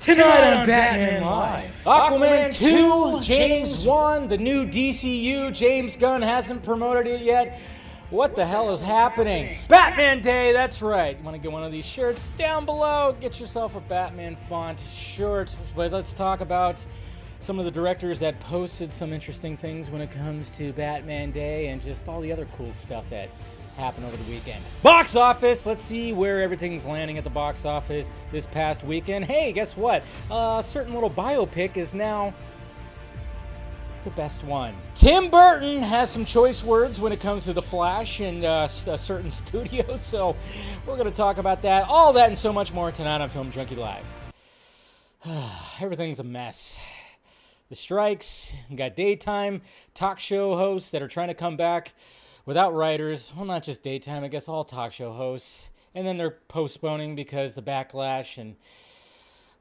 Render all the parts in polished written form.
Tonight on Batman Live, Aquaman 2, James Wan, the new DCU, James Gunn hasn't promoted it yet. What the hell is happening? Batman Day, that's right. You want to get one of these shirts? Down below, get yourself a Batman font shirt. But let's talk about some of the directors that posted some interesting things when it comes to Batman Day and just all the other cool stuff that happened over the weekend. Box office, let's see where everything's landing at the box office this past weekend. Hey, guess what? A certain little biopic is now the best one. Tim Burton has some choice words when it comes to The Flash and a certain studio, so we're going to talk about that, all that and so much more tonight on Film Junkie Live. Everything's a mess. The strikes, you got daytime talk show hosts that are trying to come back without writers. Well, not just daytime, I guess all talk show hosts. And then they're postponing because the backlash, and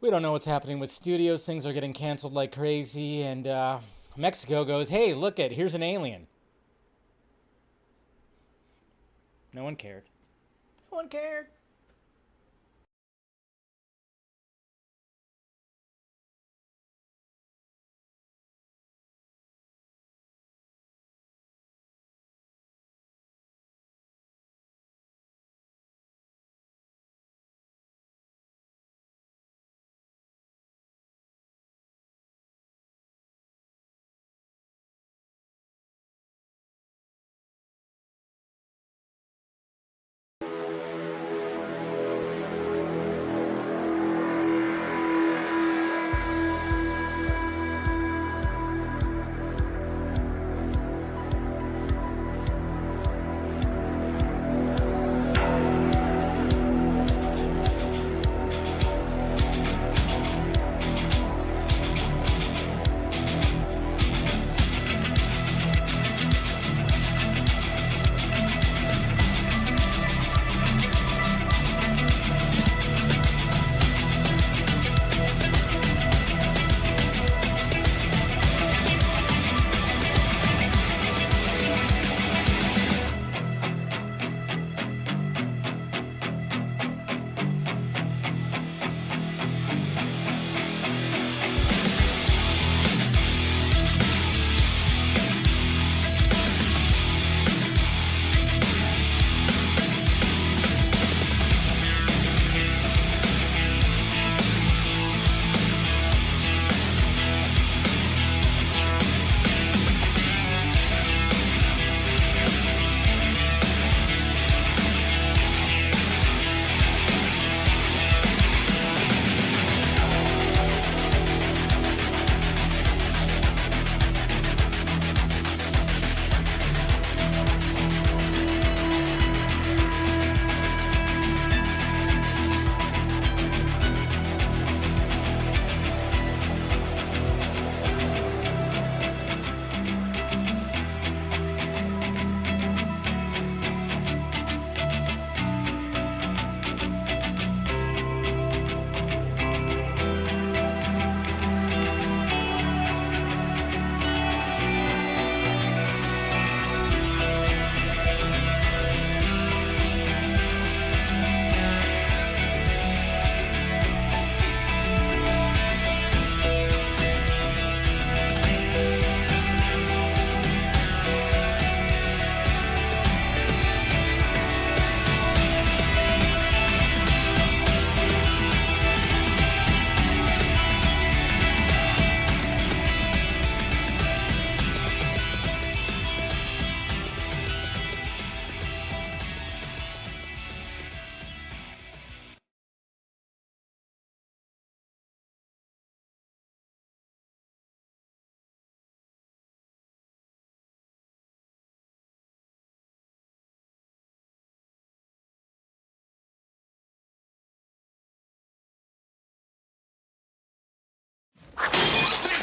we don't know what's happening with studios. Things are getting canceled like crazy, and Mexico goes, hey, look it, here's an alien. No one cared. No one cared.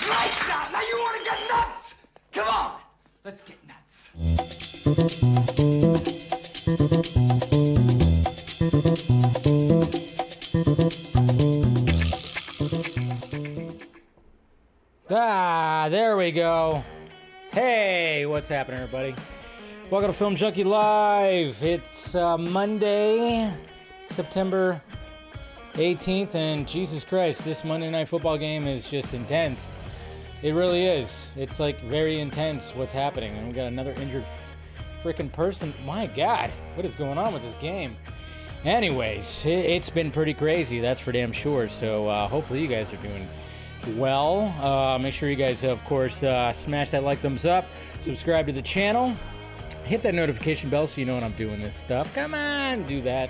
Lights out! Now you want to get nuts! Come on! Let's get nuts. There we go. Hey, what's happening, everybody? Welcome to Film Junkie Live. It's Monday, September 18th, and Jesus Christ, this Monday Night Football game is just intense. It really is. It's like very intense what's happening, and we got another injured freaking person. My God, what is going on with this game? Anyways, it's been pretty crazy, that's for damn sure. So hopefully you guys are doing well. Make sure you guys, of course, smash that like, thumbs up, subscribe to the channel, hit that notification bell so you know when I'm doing this stuff. Come on, do that.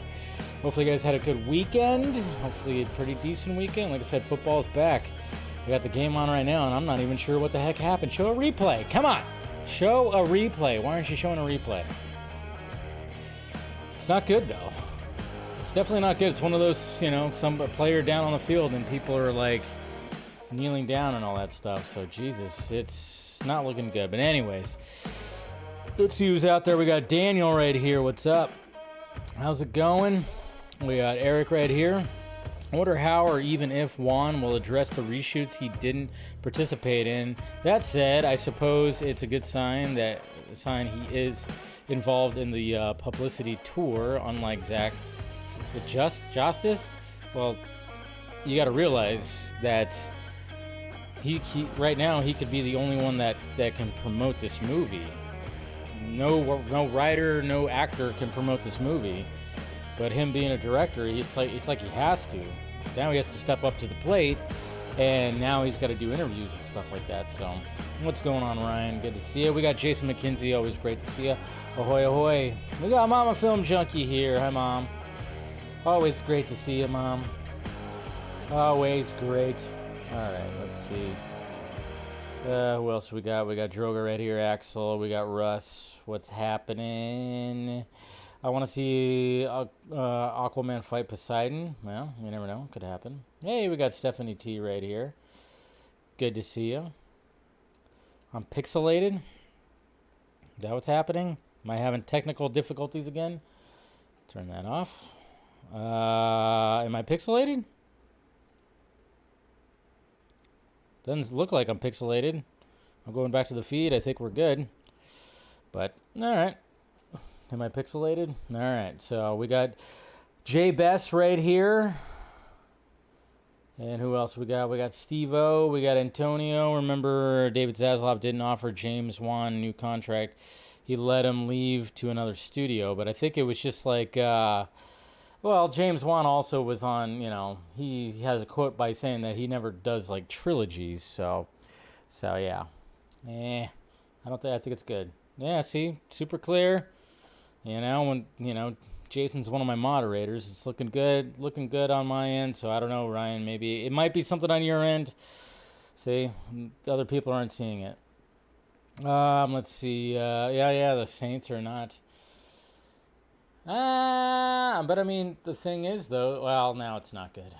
Hopefully you guys had a good weekend. Hopefully a pretty decent weekend. Like I said, football's back. We got the game on right now, and I'm not even sure what the heck happened. Show a replay. Come on. Show a replay. Why aren't you showing a replay? It's not good, though. It's definitely not good. It's one of those, you know, some player down on the field and people are like kneeling down and all that stuff. So, Jesus, it's not looking good. But anyways, let's see who's out there. We got Daniel right here. What's up? How's it going? We got Eric right here. I wonder how or even if Wan will address the reshoots he didn't participate in. That said, I suppose it's a good sign he is involved in the publicity tour, unlike Zach with Justice. Well, you got to realize that he right now he could be the only one that can promote this movie. No writer, no actor can promote this movie. But him being a director, it's like he has to. Now he has to step up to the plate, and now he's got to do interviews and stuff like that. So, what's going on, Ryan? Good to see you. We got Jason McKenzie. Always great to see you. Ahoy, ahoy. We got Mama Film Junkie here. Hi, Mom. Always great to see you, Mom. Always great. All right, let's see. Who else we got? We got Droga right here, Axel. We got Russ. What's happening? I want to see Aquaman fight Poseidon. Well, you never know. Could happen. Hey, we got Stephanie T right here. Good to see you. I'm pixelated. Is that what's happening? Am I having technical difficulties again? Turn that off. Am I pixelated? Doesn't look like I'm pixelated. I'm going back to the feed. I think we're good. But, alright. Am I pixelated? Alright, so we got Jay Bess right here. And who else we got? We got Steve-O. We got Antonio. Remember, David Zaslav didn't offer James Wan a new contract. He let him leave to another studio. But I think it was just like... well, James Wan also was on, you know, he has a quote by saying that he never does, like, trilogies, so yeah. I think it's good. Yeah, see, super clear. You know, when, you know, Jason's one of my moderators, it's looking good on my end, so I don't know, Ryan, maybe, it might be something on your end. See, the other people aren't seeing it. Let's see, yeah, the Saints are not... but I mean, the thing is, though, well, now it's not good.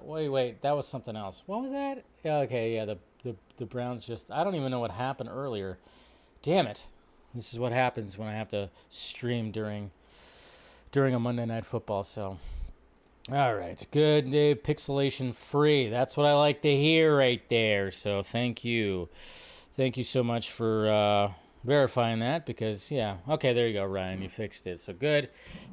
Wait, that was something else. What was that? Okay, yeah, the Browns just, I don't even know what happened earlier. Damn it. This is what happens when I have to stream during a Monday Night Football, so. All right, good day, pixelation free. That's what I like to hear right there, so thank you. Thank you so much for, verifying that, because yeah, okay, there you go, Ryan, you fixed it, so good,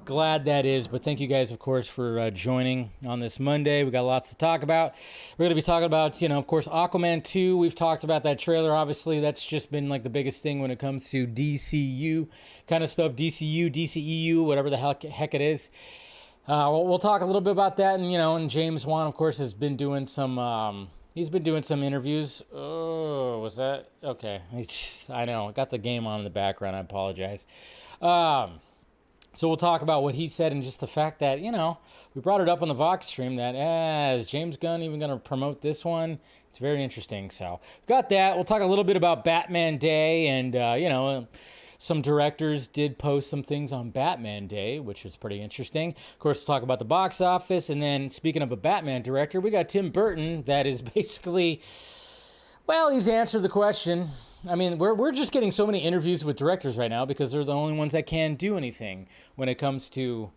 glad that is. But thank you guys, of course, for joining on this Monday. We got lots to talk about. We're going to be talking about, you know, of course, Aquaman 2. We've talked about that trailer. Obviously, that's just been like the biggest thing when it comes to DCU kind of stuff. DCU, DCEU, whatever the heck it is. We'll talk a little bit about that, and you know, and James Wan, of course, has been doing some he's been doing some interviews. Oh, was that? Okay. I know. I got the game on in the background. I apologize. So we'll talk about what he said and just the fact that, you know, we brought it up on the Vox stream that, is James Gunn even going to promote this one? It's very interesting. So got that. We'll talk a little bit about Batman Day and, you know, some directors did post some things on Batman Day, which was pretty interesting. Of course, we'll talk about the box office. And then, speaking of a Batman director, we got Tim Burton that is basically, well, he's answered the question. I mean, we're just getting so many interviews with directors right now because they're the only ones that can do anything when it comes to,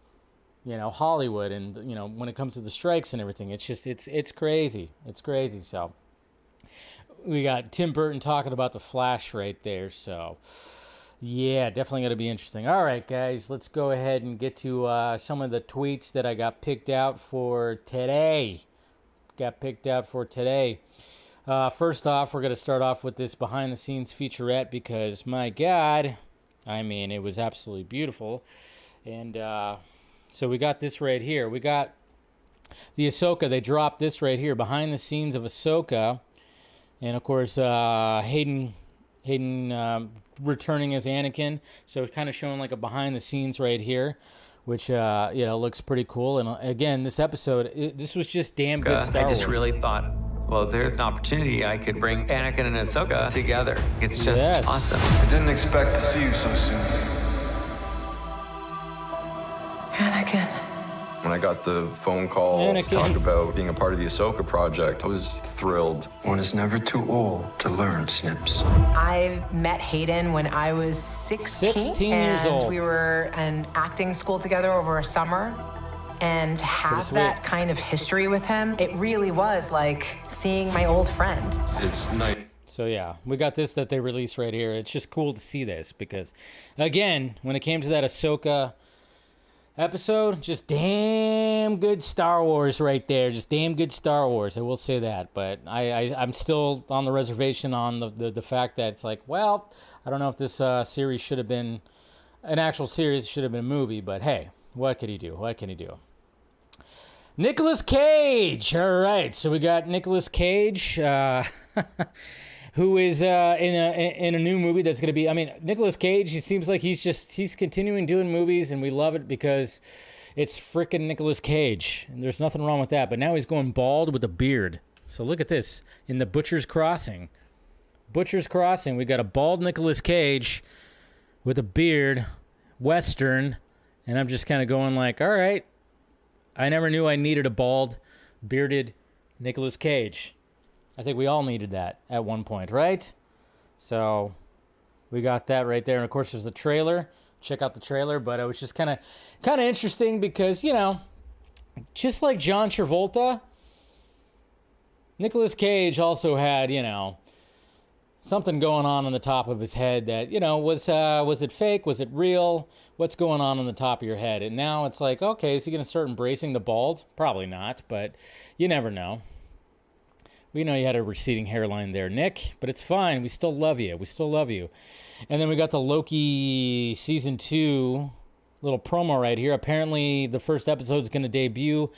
you know, Hollywood and, you know, when it comes to the strikes and everything. It's just, it's crazy. It's crazy. So we got Tim Burton talking about The Flash right there. So Yeah, definitely going to be interesting. All right, guys, let's go ahead and get to some of the tweets that I got picked out for today. First off, we're going to start off with this behind-the-scenes featurette because, my God, I mean, it was absolutely beautiful. And so we got this right here. We got the Ahsoka. They dropped this right here, behind the scenes of Ahsoka. And, of course, Hayden returning as Anakin. So it's kind of showing like a behind-the-scenes right here, which, looks pretty cool. And, again, this episode, this was just damn good Star Wars. I just really thought, well, there's an opportunity I could bring Anakin and Ahsoka together. It's just awesome. I didn't expect to see you so soon. Anakin. When I got the phone call to talk about being a part of the Ahsoka project, I was thrilled. One is never too old to learn, Snips. I met Hayden when I was 16. 16 years old. And we were in acting school together over a summer. And to have that kind of history with him, it really was like seeing my old friend. It's nice. So, yeah, we got this that they released right here. It's just cool to see this because, again, when it came to that Ahsoka episode, just damn good Star Wars right there. Just damn good Star Wars. I will say that. But I'm still on the reservation on the fact that it's like, well, I don't know if this series should have been an actual series, should have been a movie. But, hey, what can he do? What can he do? Nicolas Cage. All right. So we got Nicolas Cage, who is in a new movie that's going to be, I mean, Nicolas Cage, he seems like he's continuing doing movies, and we love it because it's frickin' Nicolas Cage, and there's nothing wrong with that, but now he's going bald with a beard. So look at this, in the Butcher's Crossing. Butcher's Crossing, we got a bald Nicolas Cage with a beard, Western, and I'm just kind of going like, all right, I never knew I needed a bald, bearded Nicolas Cage. I think we all needed that at one point, right? So we got that right there. And, of course, there's the trailer. Check out the trailer. But it was just kind of interesting because, just like John Travolta, Nicolas Cage also had, something going on the top of his head that, was it fake? Was it real? What's going on the top of your head? And now it's like, okay, is he going to start embracing the bald? Probably not, but you never know. We know you had a receding hairline there, Nick, but it's fine. We still love you. And then we got the Loki Season 2 little promo right here. Apparently, the first episode is going to debut,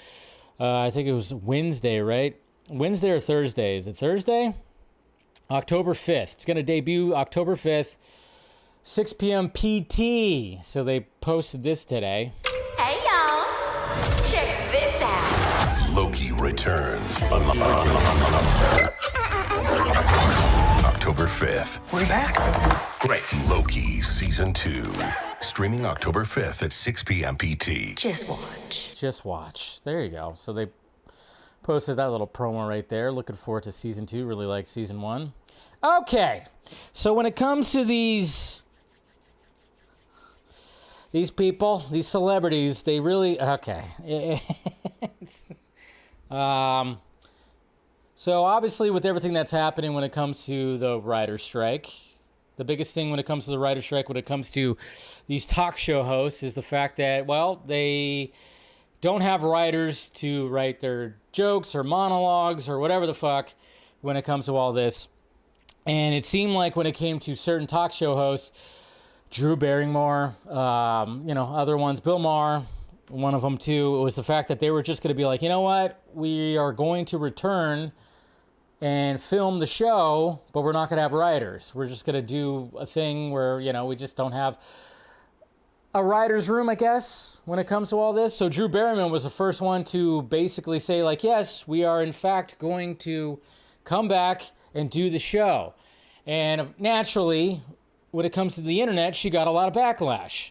I think it was Wednesday, right? Wednesday or Thursday? Is it Thursday? October 5th. It's going to debut October 5th, 6 p.m. PT. So they posted this today. Hey, y'all. Check this out. Loki returns on October 5th. We're back. Great. Loki Season 2. Streaming October 5th at 6 p.m. PT. Just watch. Just watch. There you go. So they posted that little promo right there. Looking forward to Season 2. Really like Season 1. Okay. So when it comes to these people, these celebrities, they really... Okay. So obviously with everything that's happening when it comes to the writer's strike, the biggest thing when it comes to the writer's strike, when it comes to these talk show hosts, is the fact that, well, they don't have writers to write their jokes or monologues or whatever the fuck when it comes to all this. And it seemed like when it came to certain talk show hosts, Drew Barrymore, other ones, Bill Maher, one of them too, it was the fact that they were just going to be like, you know what, we are going to return and film the show, but we're not going to have writers. We're just going to do a thing where, we just don't have a writer's room, I guess, when it comes to all this. So Drew Barrymore was the first one to basically say, like, yes, we are in fact going to come back and do the show. And naturally, when it comes to the internet, she got a lot of backlash.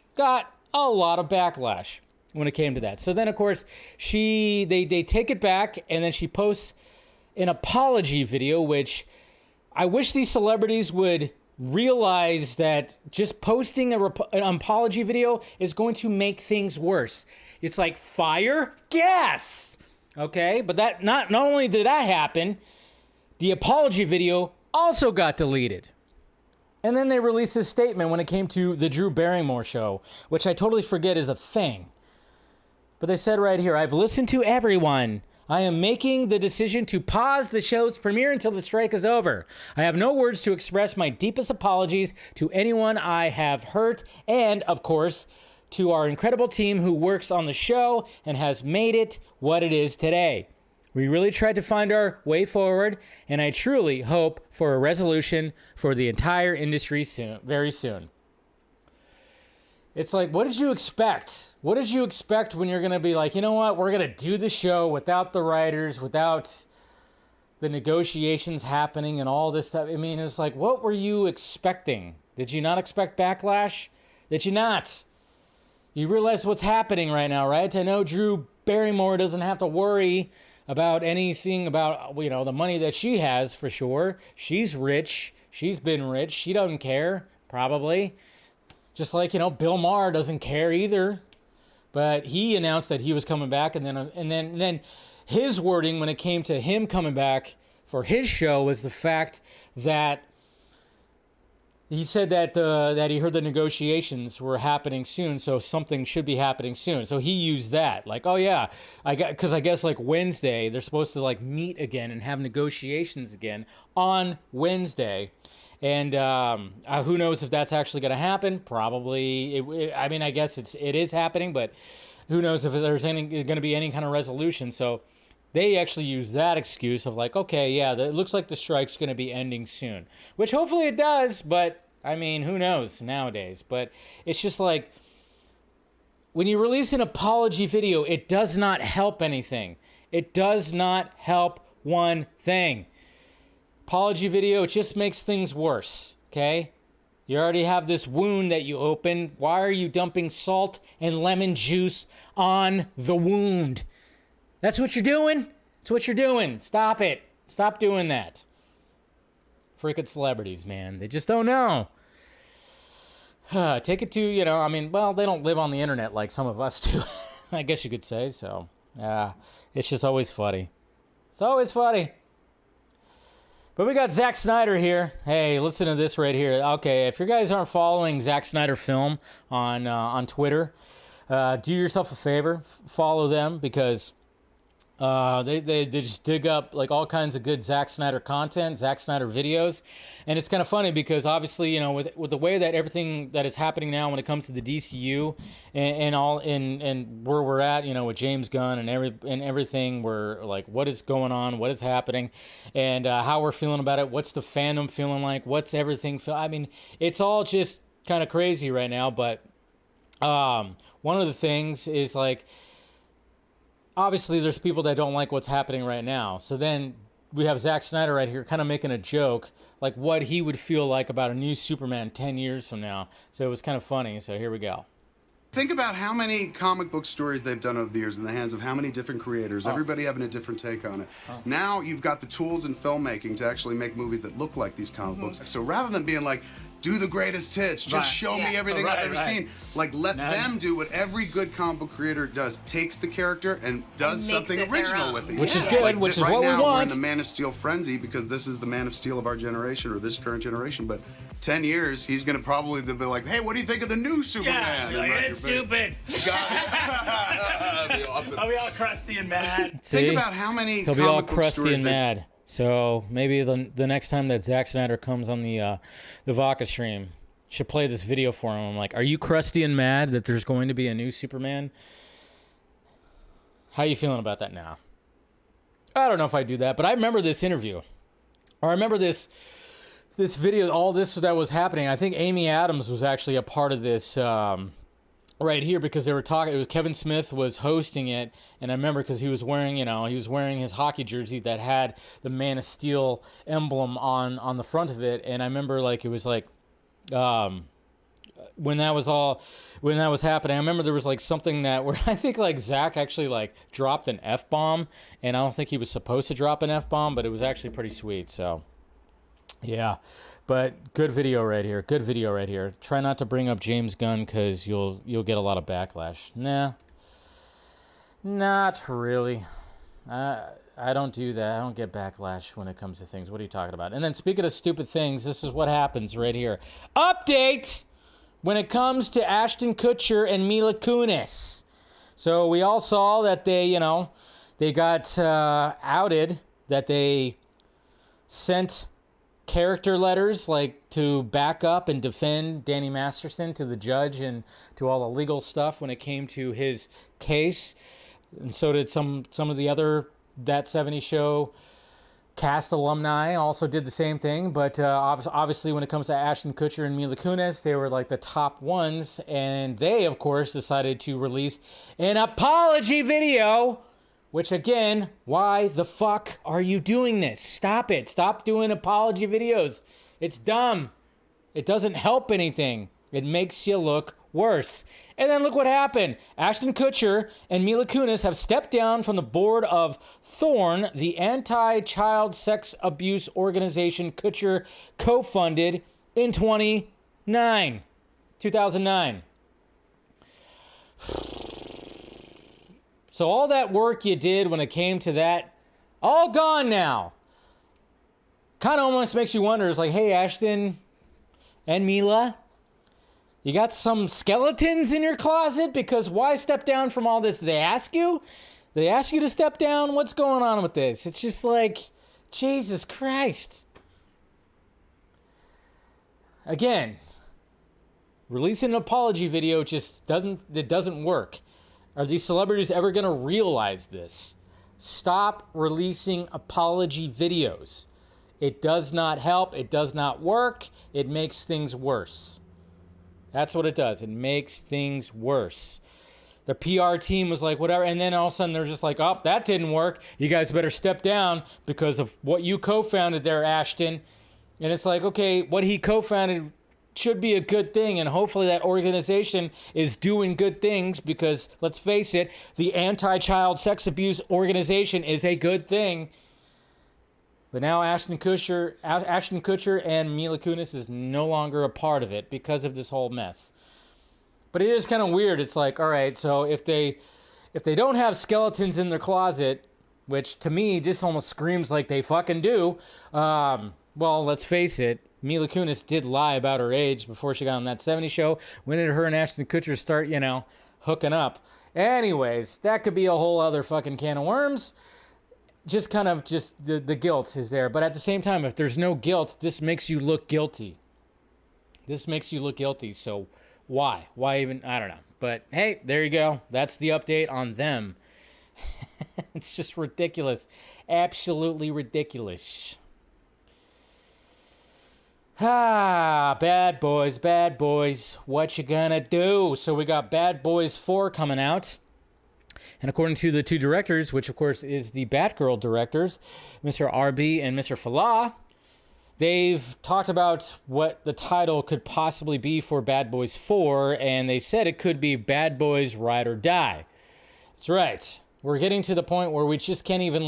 When it came to that. So then, of course, they take it back, and then she posts an apology video, which I wish these celebrities would realize that just posting an apology video is going to make things worse. It's like fire, gas. Okay, but that not only did that happen, the apology video also got deleted. And then they released this statement when it came to the Drew Barrymore show, which I totally forget is a thing. But they said right here, I've listened to everyone. I am making the decision to pause the show's premiere until the strike is over. I have no words to express my deepest apologies to anyone I have hurt, and, of course, to our incredible team who works on the show and has made it what it is today. We really tried to find our way forward, and I truly hope for a resolution for the entire industry soon, very soon. It's like, what did you expect? What did you expect when you're going to be like, you know what, we're going to do the show without the writers, without the negotiations happening and all this stuff? I mean, it's like, what were you expecting? Did you not expect backlash? Did you not? You realize what's happening right now, right? I know Drew Barrymore doesn't have to worry about anything about, you know, the money that she has for sure. She's rich. She's been rich. She doesn't care, probably. Just like, you know, Bill Maher doesn't care either. But he announced that he was coming back, and then his wording when it came to him coming back for his show was the fact that he said that that he heard the negotiations were happening soon, so something should be happening soon. So he used that, like, oh yeah, because I guess like Wednesday they're supposed to like meet again and have negotiations again on Wednesday, and who knows if that's actually going to happen? Probably. I mean, I guess it is happening, but who knows if there's going to be any kind of resolution? So they actually use that excuse of like, okay, yeah, it looks like the strike's going to be ending soon, which hopefully it does, but I mean, who knows nowadays? But it's just like, when you release an apology video, it does not help anything. It does not help one thing. Apology video, it just makes things worse, okay? You already have this wound that you opened. Why are you dumping salt and lemon juice on the wound? That's what you're doing. That's what you're doing. Stop it. Stop doing that. Freaking celebrities, man. They just don't know. Take it to, you know, I mean, well, they don't live on the internet like some of us do. I guess you could say so. It's just always funny. It's always funny. But we got Zack Snyder here. Hey, listen to this right here. Okay, if you guys aren't following Zack Snyder Film on Twitter, do yourself a favor. Follow them, because they just dig up like all kinds of good Zack Snyder content, Zack Snyder videos. And it's kind of funny because obviously, you know, with the way that everything that is happening now when it comes to the DCU and where we're at, you know, with James Gunn and everything, we're like, what is going on? What is happening? And how we're feeling about it. What's the fandom feeling like? What's everything I mean, it's all just kind of crazy right now. But one of the things is like, obviously, there's people that don't like what's happening right now. So then we have Zack Snyder right here kind of making a joke, like what he would feel like about a new Superman 10 years from now. So it was kind of funny. So here we go. Think about how many comic book stories they've done over the years in the hands of how many different creators, everybody having a different take on it. Now you've got the tools in filmmaking to actually make movies that look like these comic books. So rather than being like, do the greatest hits, just show me everything I've ever seen. Like, let them do what every good comic book creator does. Takes the character and does something original with it. Which is good, like, which is right what we now, want. we're in the Man of Steel frenzy because this is the Man of Steel of our generation, or this current generation. But 10 years, he's going to probably be like, hey, what do you think of the new Superman? Yeah, like, it's stupid. Got it. That'd be awesome. I'll be all crusty and mad. Think about how many He'll be all comic book crusty stories and mad. So maybe the next time that Zack Snyder comes on the Vodka stream, should play this video for him. I'm like, are you crusty and mad that there's going to be a new Superman? How you feeling about that now? I don't know if I do that, but I remember this interview. Or I remember this video, all this that was happening. I think Amy Adams was actually a part of this right here, because they were talking. It was Kevin Smith was hosting it, and I remember because he was wearing, his hockey jersey that had the Man of Steel emblem on the front of it, and I remember like it was like, when that was happening, I remember there was like something where I think like Zach actually like dropped an F-bomb, and I don't think he was supposed to drop an F-bomb, but it was actually pretty sweet. So yeah, but good video right here. Good video right here. Try not to bring up James Gunn, because you'll get a lot of backlash. Nah, not really. I don't do that. I don't get backlash when it comes to things. What are you talking about? And then speaking of stupid things, this is what happens right here. Update when it comes to Ashton Kutcher and Mila Kunis. So we all saw that they got outed, that they sent character letters like to back up and defend Danny Masterson to the judge and to all the legal stuff when it came to his case. And so did some of the other That 70s Show cast alumni also did the same thing. But obviously when it comes to Ashton Kutcher and Mila Kunis, they were like the top ones. And they, of course, decided to release an apology video. Which, again, why the fuck are you doing this? Stop it. Stop doing apology videos. It's dumb. It doesn't help anything. It makes you look worse. And then look what happened. Ashton Kutcher and Mila Kunis have stepped down from the board of Thorn, the anti-child sex abuse organization Kutcher co-funded in 2009. So all that work you did when it came to that, all gone now. Kind of almost makes you wonder. It's like, hey, Ashton and Mila, you got some skeletons in your closet? Because why step down from all this? Did they ask you? Did they ask you to step down? What's going on with this? It's just like, Jesus Christ. Again, releasing an apology video just doesn't work. Are these celebrities ever going to realize this? Stop releasing apology videos. It does not help. It does not work. It makes things worse. That's what it does. It makes things worse. The PR team was like, whatever. And then all of a sudden they're just like, oh, that didn't work. You guys better step down because of what you co-founded there, Ashton. And it's like, okay, what he co-founded should be a good thing, and hopefully that organization is doing good things, because let's face it, the anti-child sex abuse organization is a good thing. But now Ashton Kutcher and Mila Kunis is no longer a part of it because of this whole mess. But it is kind of weird. It's like, all right, so if they don't have skeletons in their closet, which to me just almost screams like they fucking do, well, let's face it, Mila Kunis did lie about her age before she got on That 70s Show. When did her and Ashton Kutcher start, hooking up? Anyways, that could be a whole other fucking can of worms. Just the guilt is there. But at the same time, if there's no guilt, this makes you look guilty. So why? Why even? I don't know. But hey, there you go. That's the update on them. It's just ridiculous. Absolutely ridiculous. Bad boys, what you gonna do? So we got Bad Boys 4 coming out. And according to the two directors, which of course is the Batgirl directors, Mr. RB and Mr. Falah, they've talked about what the title could possibly be for Bad Boys 4, and they said it could be Bad Boys Ride or Die. That's right. We're getting to the point where we just can't even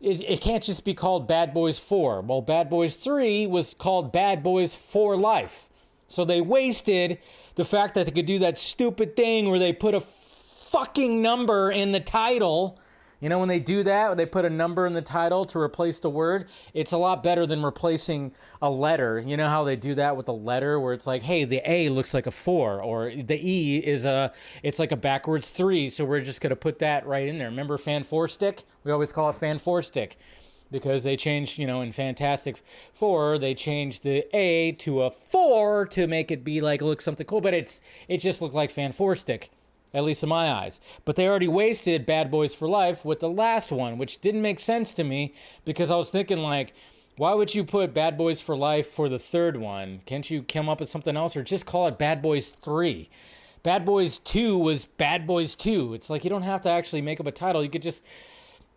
it can't just be called Bad Boys 4. Well, Bad Boys 3 was called Bad Boys for Life. So they wasted the fact that they could do that stupid thing where they put a fucking number in the title. When they do that, when they put a number in the title to replace the word, it's a lot better than replacing a letter. You know how they do that with a letter where it's like, hey, the A looks like a 4, or the E it's like a backwards 3, so we're just going to put that right in there. Remember Fan 4 Stick? We always call it Fan 4 Stick because they changed, in Fantastic Four, they changed the A to a 4 to make it be like, look something cool, but it just looked like Fan 4 Stick. At least in my eyes. But they already wasted Bad Boys for Life with the last one, which didn't make sense to me because I was thinking why would you put Bad Boys for Life for the third one? Can't you come up with something else or just call it Bad Boys 3? Bad Boys 2 was Bad Boys 2. It's like you don't have to actually make up a title. You could just,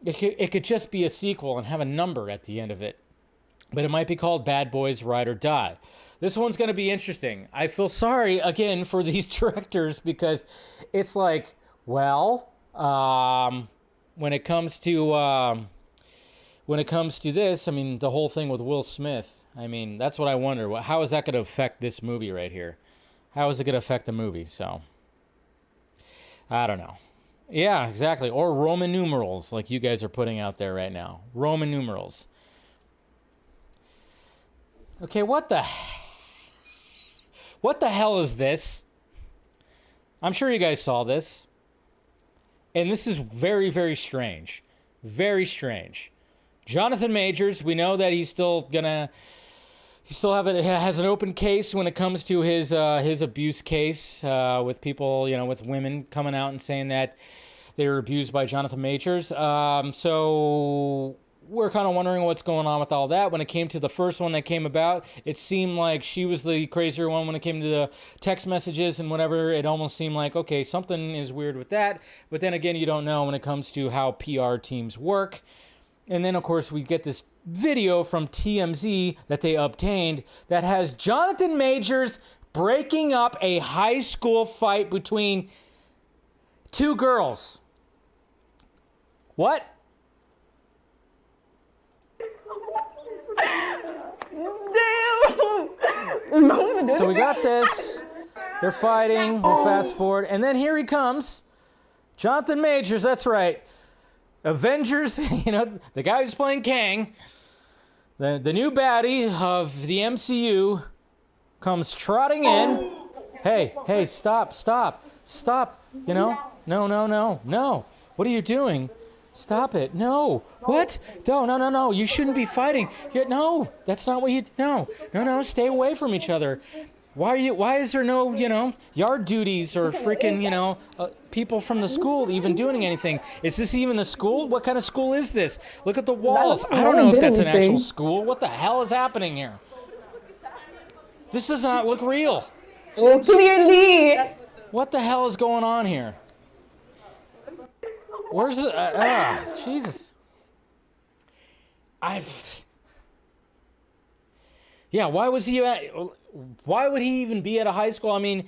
it could just be a sequel and have a number at the end of it. But it might be called Bad Boys Ride or Die. This one's going to be interesting. I feel sorry, again, for these directors because it's like, well, when it comes to this, the whole thing with Will Smith, that's what I wonder. How is that going to affect this movie right here? How is it going to affect the movie? So, I don't know. Yeah, exactly. Or Roman numerals, like you guys are putting out there right now. Roman numerals. Okay, what the hell is this? I'm sure you guys saw this. And this is very, very strange. Very strange. Jonathan Majors, we know that he's still has an open case when it comes to his abuse case with people, with women coming out and saying that they were abused by Jonathan Majors. So we're kind of wondering what's going on with all that. When it came to the first one that came about, it seemed like she was the crazier one when it came to the text messages and whatever. It almost seemed like, okay, something is weird with that. But then again, you don't know when it comes to how PR teams work. And then, of course, we get this video from TMZ that they obtained that has Jonathan Majors breaking up a high school fight between two girls. What? Damn. So we got this. They're fighting. We'll fast forward. And then here he comes. Jonathan Majors, that's right. Avengers, the guy who's playing Kang, the new baddie of the MCU, comes trotting in. Hey, stop. No. What are you doing? Stop it. No. What? No. You shouldn't be fighting. No, that's not what you... No. Stay away from each other. Why is there no, yard duties or freaking, people from the school even doing anything? Is this even a school? What kind of school is this? Look at the walls. I don't know if that's an actual school. What the hell is happening here? This does not look real. Well, clearly. What the hell is going on here? Where's it? Jesus. Yeah, why would he even be at a high school? I mean,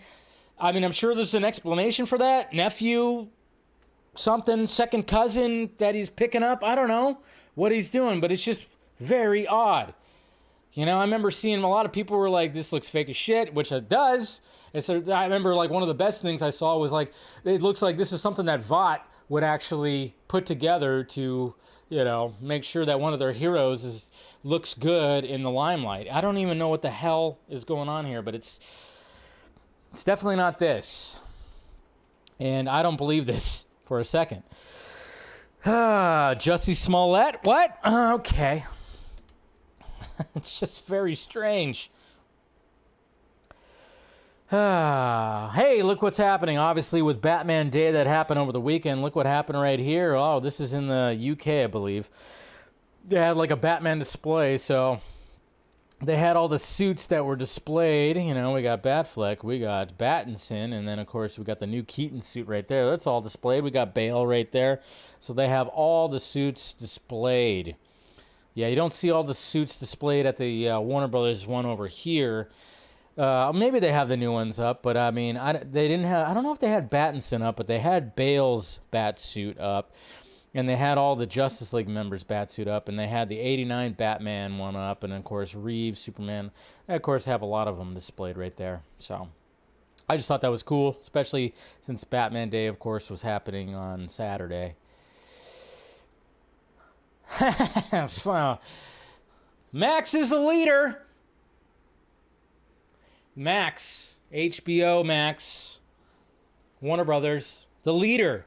I'm sure there's an explanation for that. Nephew, something, second cousin that he's picking up. I don't know what he's doing, but it's just very odd. I remember seeing a lot of people were like, this looks fake as shit, which it does. And so I remember like one of the best things I saw was like, it looks like this is something that Vought would actually put together to, make sure that one of their heroes looks good in the limelight. I don't even know what the hell is going on here, but it's definitely not this. And I don't believe this for a second. Jussie Smollett? What? Okay. It's just very strange. Hey, look what's happening. Obviously, with Batman Day that happened over the weekend, look what happened right here. Oh, this is in the UK, I believe. They had like a Batman display, so they had all the suits that were displayed. We got Batfleck, we got Pattinson, and then, of course, we got the new Keaton suit right there. That's all displayed. We got Bale right there. So they have all the suits displayed. Yeah, you don't see all the suits displayed at the Warner Brothers one over here. Maybe they have the new ones up, but they didn't have. I don't know if they had Pattinson up, but they had Bale's bat suit up, and they had all the Justice League members' bat suit up, and they had the '89 Batman one up, and of course Reeves, Superman. They, of course, have a lot of them displayed right there. So I just thought that was cool, especially since Batman Day, of course, was happening on Saturday. Max is the leader. Max, HBO Max, Warner Brothers, the leader.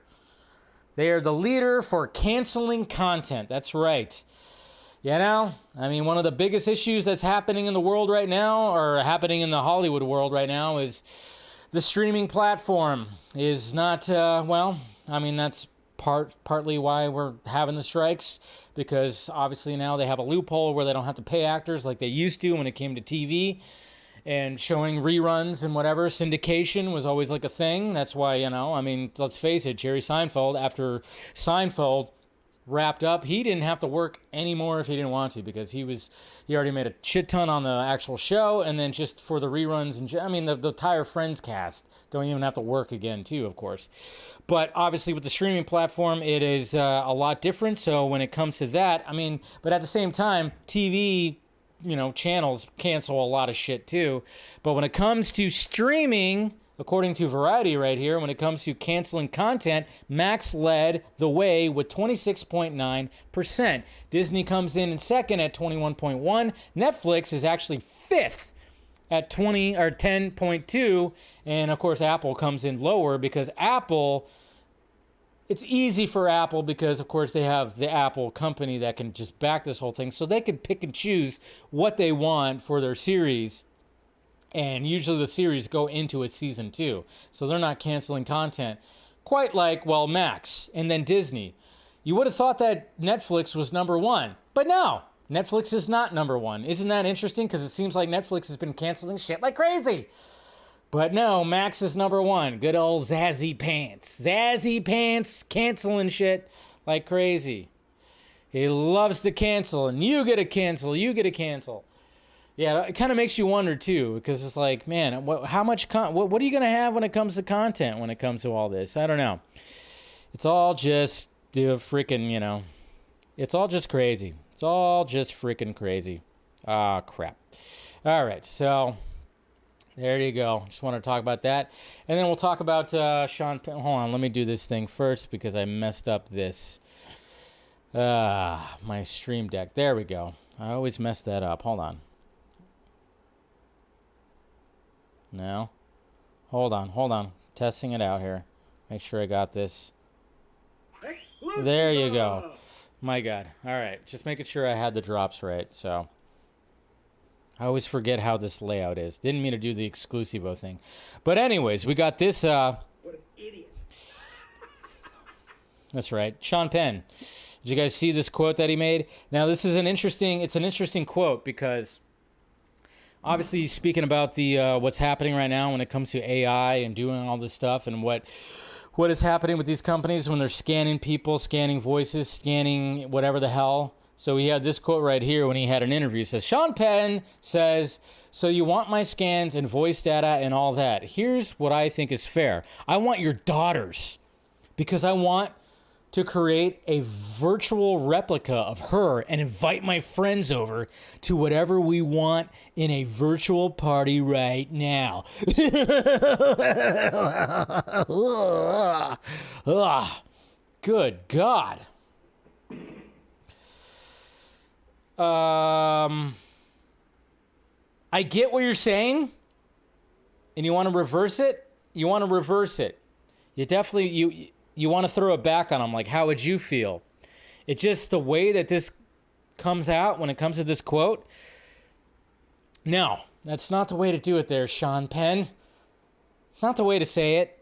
They are the leader for canceling content. That's right. One of the biggest issues that's happening in the world right now, or happening in the Hollywood world right now, is the streaming platform is not, that's partly why we're having the strikes, because obviously now they have a loophole where they don't have to pay actors like they used to when it came to TV. And showing reruns and whatever, syndication was always like a thing. That's why, let's face it, Jerry Seinfeld, after Seinfeld wrapped up, he didn't have to work anymore if he didn't want to, because he already made a shit ton on the actual show, and then just for the reruns, and the entire Friends cast don't even have to work again too, of course. But obviously with the streaming platform, it is a lot different. So when it comes to that, but at the same time, TV channels cancel a lot of shit too. But when it comes to streaming, According to Variety right here, when it comes to canceling content, Max led the way with 26.9%. Disney comes in second at 21.1%. Netflix is actually fifth at 10.2%. And of course, Apple comes in lower because Apple, it's easy for Apple because, of course, they have the Apple company that can just back this whole thing. So they can pick and choose what they want for their series. And usually the series go into a season 2. So they're not canceling content quite like, well, Max and then Disney. You would have thought that Netflix was number 1. But no, Netflix is not number 1. Isn't that interesting? Because it seems like Netflix has been canceling shit like crazy. But no, Max is number 1. Good old Zazzy Pants. Zazzy Pants canceling shit like crazy. He loves to cancel, and you get to cancel, you get to cancel. Yeah, it kind of makes you wonder, too, because it's like, man, how much what are you going to have when it comes to content, when it comes to all this? I don't know. It's all just freaking, it's all just crazy. It's all just freaking crazy. Ah, crap. All right, so there you go. Just want to talk about that. And then we'll talk about Sean Penn. Hold on, let me do this thing first because I messed up this. My Stream Deck. There we go. I always mess that up. Hold on. No. Hold on. Testing it out here. Make sure I got this. There you go. My God. All right. Just making sure I had the drops right. So I always forget how this layout is. Didn't mean to do the Exclusivo thing. But anyways, we got this. What an idiot. That's right. Sean Penn. Did you guys see this quote that he made? Now, this is an interesting quote because obviously he's speaking about the what's happening right now when it comes to AI and doing all this stuff and what is happening with these companies when they're scanning people, scanning voices, scanning whatever the hell. So he had this quote right here when he had an interview. It says, Sean Penn says, so you want my scans and voice data and all that. Here's what I think is fair. I want your daughters because I want to create a virtual replica of her and invite my friends over to whatever we want in a virtual party right now. Good God. I get what you're saying, and you want to reverse it? You want to reverse it. You definitely, you want to throw it back on them. Like, how would you feel? It's just the way that this comes out when it comes to this quote. No, that's not the way to do it there, Sean Penn. It's not the way to say it.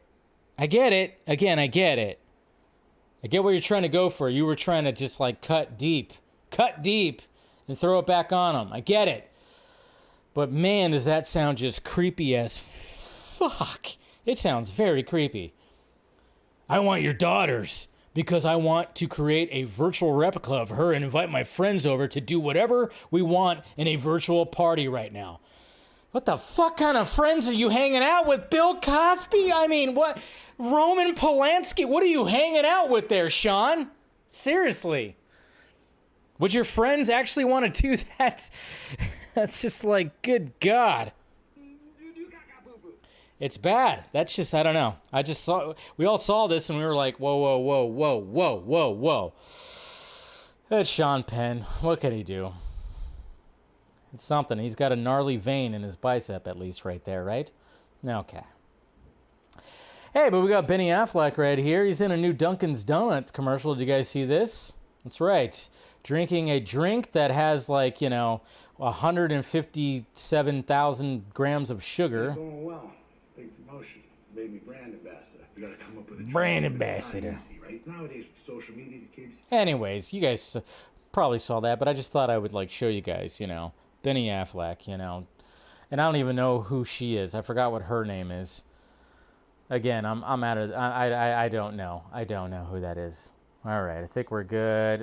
I get it. Again, I get it. I get what you're trying to go for. You were trying to just like cut deep and throw it back on them. I get it. But man, does that sound just creepy as fuck. It sounds very creepy. I want your daughters because I want to create a virtual replica of her and invite my friends over to do whatever we want in a virtual party right now. What the fuck kind of friends are you hanging out with? Bill Cosby? I mean, what? Roman Polanski? What are you hanging out with there, Sean? Seriously. Would your friends actually want to do that? That's just like, good God. It's bad. That's just, I don't know. We all saw this and we were like, whoa. That's Sean Penn. What can he do? It's something. He's got a gnarly vein in his bicep, at least right there, right? Okay. Hey, but we got Benny Affleck right here. He's in a new Dunkin's Donuts commercial. Did you guys see this? That's right. Drinking a drink that has 157,000 grams of sugar. Going well. Big promotion. Made me brand ambassador. We gotta come up with a brand ambassador. Easy, right? Nowadays with social media, the kids. Anyways, you guys probably saw that, but I just thought I would show you guys, Benny Affleck, and I don't even know who she is. I forgot what her name is. Again, I'm out of. I don't know. I don't know who that is. All right, I think we're good.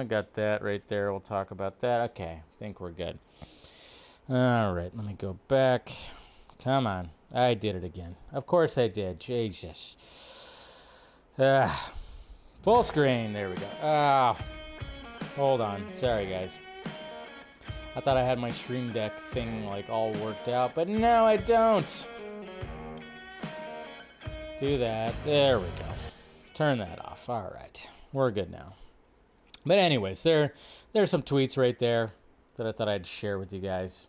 Got that right there. We'll talk about that. Okay, I think we're good. All right, let me go back. Come on. I did it again. Of course I did. Jesus. Full screen. There we go. Hold on. Sorry, guys. I thought I had my Stream Deck thing all worked out, but no, I don't. Do that. There we go. Turn that off. All right. We're good now. But anyways, there's some tweets right there that I thought I'd share with you guys.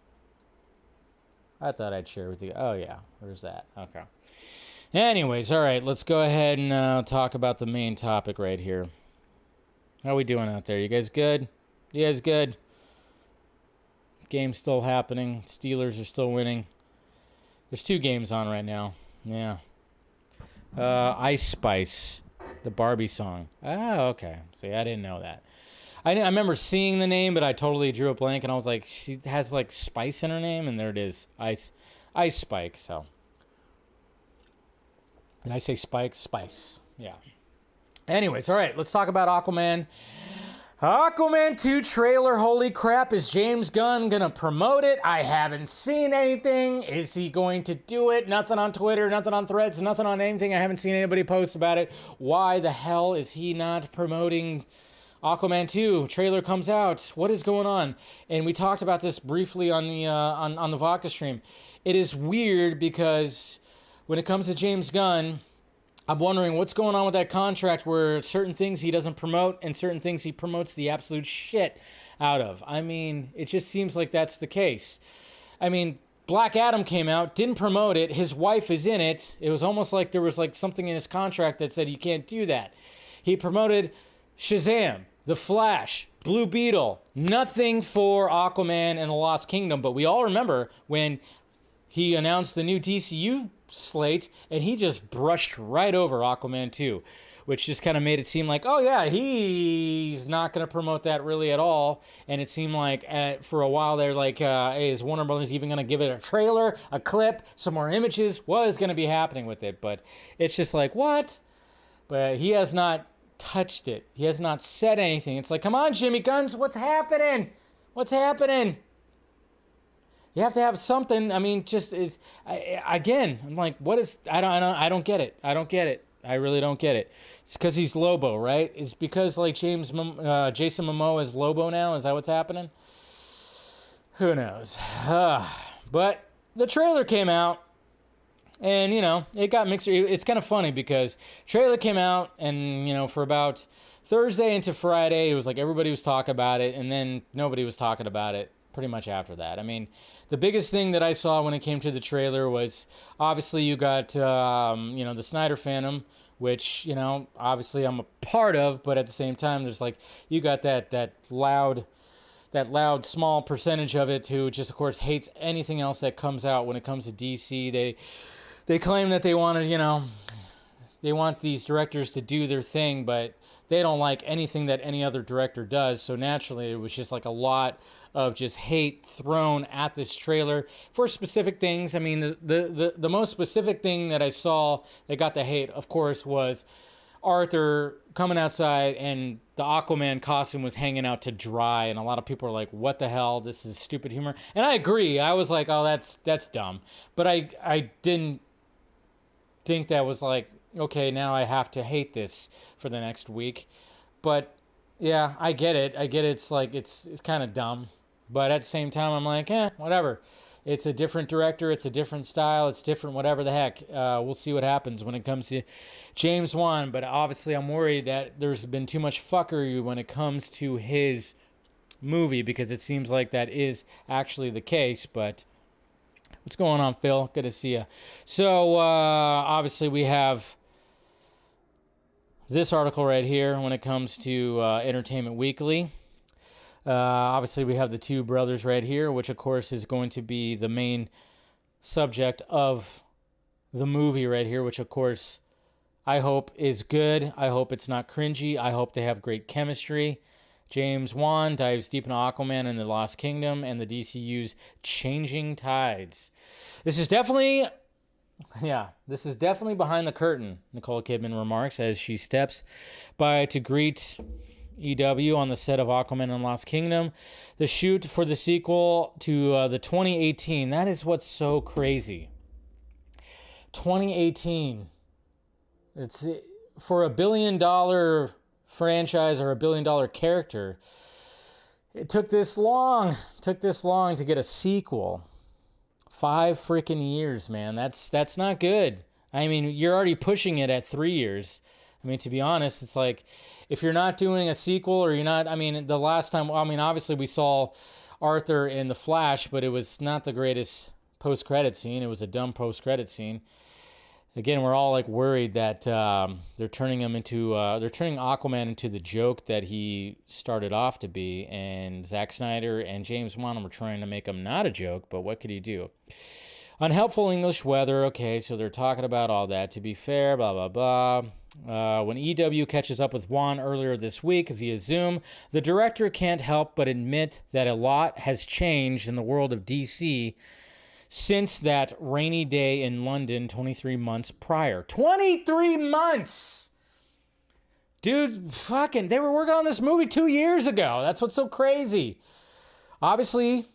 Oh, yeah. There's that. Okay. Anyways, all right. Let's go ahead and talk about the main topic right here. How we doing out there? You guys good? You guys good? Game's still happening. Steelers are still winning. There's 2 games on right now. Yeah. Ice Spice, the Barbie song. Oh, okay. See, I didn't know that. I remember seeing the name, but I totally drew a blank, and I was like, she has like spice in her name, and there it is, Ice Spike. So, did I say Spike? Spice. Yeah. Anyways, all right, let's talk about Aquaman. Aquaman 2 trailer, holy crap, is James Gunn gonna promote it? I haven't seen anything. Is he going to do it? Nothing on Twitter, nothing on Threads, nothing on anything. I haven't seen anybody post about it. Why the hell is he not promoting Aquaman 2? Trailer comes out. What is going on? And we talked about this briefly on the on the Vodka stream. It is weird because when it comes to James Gunn, I'm wondering what's going on with that contract where certain things he doesn't promote and certain things he promotes the absolute shit out of. I mean, it just seems like that's the case. I mean, Black Adam came out, didn't promote it. His wife is in it. It was almost like there was like something in his contract that said you can't do that. He promoted Shazam, The Flash, Blue Beetle, nothing for Aquaman and the Lost Kingdom. But we all remember when he announced the new DCU slate, and he just brushed right over Aquaman 2, which just kind of made it seem like, oh yeah, he's not going to promote that really at all. And it seemed like for a while they're like, hey, is Warner Brothers even going to give it a trailer, a clip, some more images? What is going to be happening with it? But it's just like, what? But he has not touched it. He has not said anything. It's like, come on, Jimmy Guns, what's happening? What's happening? You have to have something. I mean, just again, I'm like, what is? I don't get it. I don't get it. I really don't get it. It's because he's Lobo, right? It's because like Jason Momoa is Lobo now. Is that what's happening? Who knows? But the trailer came out, and you know, it got mixed. It's kind of funny because trailer came out, and you know, for about Thursday into Friday, it was like everybody was talking about it, and then nobody was talking about it pretty much after that. I mean, the biggest thing that I saw when it came to the trailer was obviously you got, you know, the Snyder Phantom, which, you know, obviously I'm a part of, but at the same time, there's like, you got that loud, small percentage of it who just, of course, hates anything else that comes out when it comes to DC. They claim that they wanted, you know, they want these directors to do their thing, but they don't like anything that any other director does. So naturally, it was just like a lot of just hate thrown at this trailer for specific things. I mean, the most specific thing that I saw that got the hate, of course, was Arthur coming outside and the Aquaman costume was hanging out to dry. And a lot of people are like, what the hell? This is stupid humor. And I agree. I was like, oh, that's dumb. But I didn't think that was like, okay, now I have to hate this for the next week. But yeah, I get it. It's like, it's kind of dumb. But at the same time, I'm like, whatever. It's a different director. It's a different style. It's different, whatever the heck. We'll see what happens when it comes to James Wan. But obviously, I'm worried that there's been too much fuckery when it comes to his movie, because it seems like that is actually the case. But what's going on, Phil? Good to see you. So obviously, we have this article right here when it comes to Entertainment Weekly. Obviously, we have the two brothers right here, which, of course, is going to be the main subject of the movie right here, which, of course, I hope is good. I hope it's not cringy. I hope they have great chemistry. James Wan dives deep into Aquaman and the Lost Kingdom and the DCU's Changing Tides. This is definitely behind the curtain, Nicole Kidman remarks as she steps by to greet EW on the set of Aquaman and Lost Kingdom. The shoot for the sequel to the 2018. That is what's so crazy. 2018. It's for $1 billion franchise or $1 billion character. It took this long to get a sequel. 5 freaking years, man. That's not good. I mean, you're already pushing it at 3 years. I mean, to be honest, it's like, if you're not doing a sequel or you're not, I mean, the last time, I mean, obviously we saw Arthur in The Flash, but it was not the greatest post-credit scene. It was a dumb post-credit scene. Again, we're all like worried that they're turning Aquaman into the joke that he started off to be, and Zack Snyder and James Wan were trying to make him not a joke, but what could he do? Unhelpful English weather. Okay, so they're talking about all that. To be fair, blah, blah, blah. When EW catches up with Wan earlier this week via Zoom, the director can't help but admit that a lot has changed in the world of DC since that rainy day in London 23 months prior. 23 months! Dude, fucking, they were working on this movie 2 years ago. That's what's so crazy. Obviously,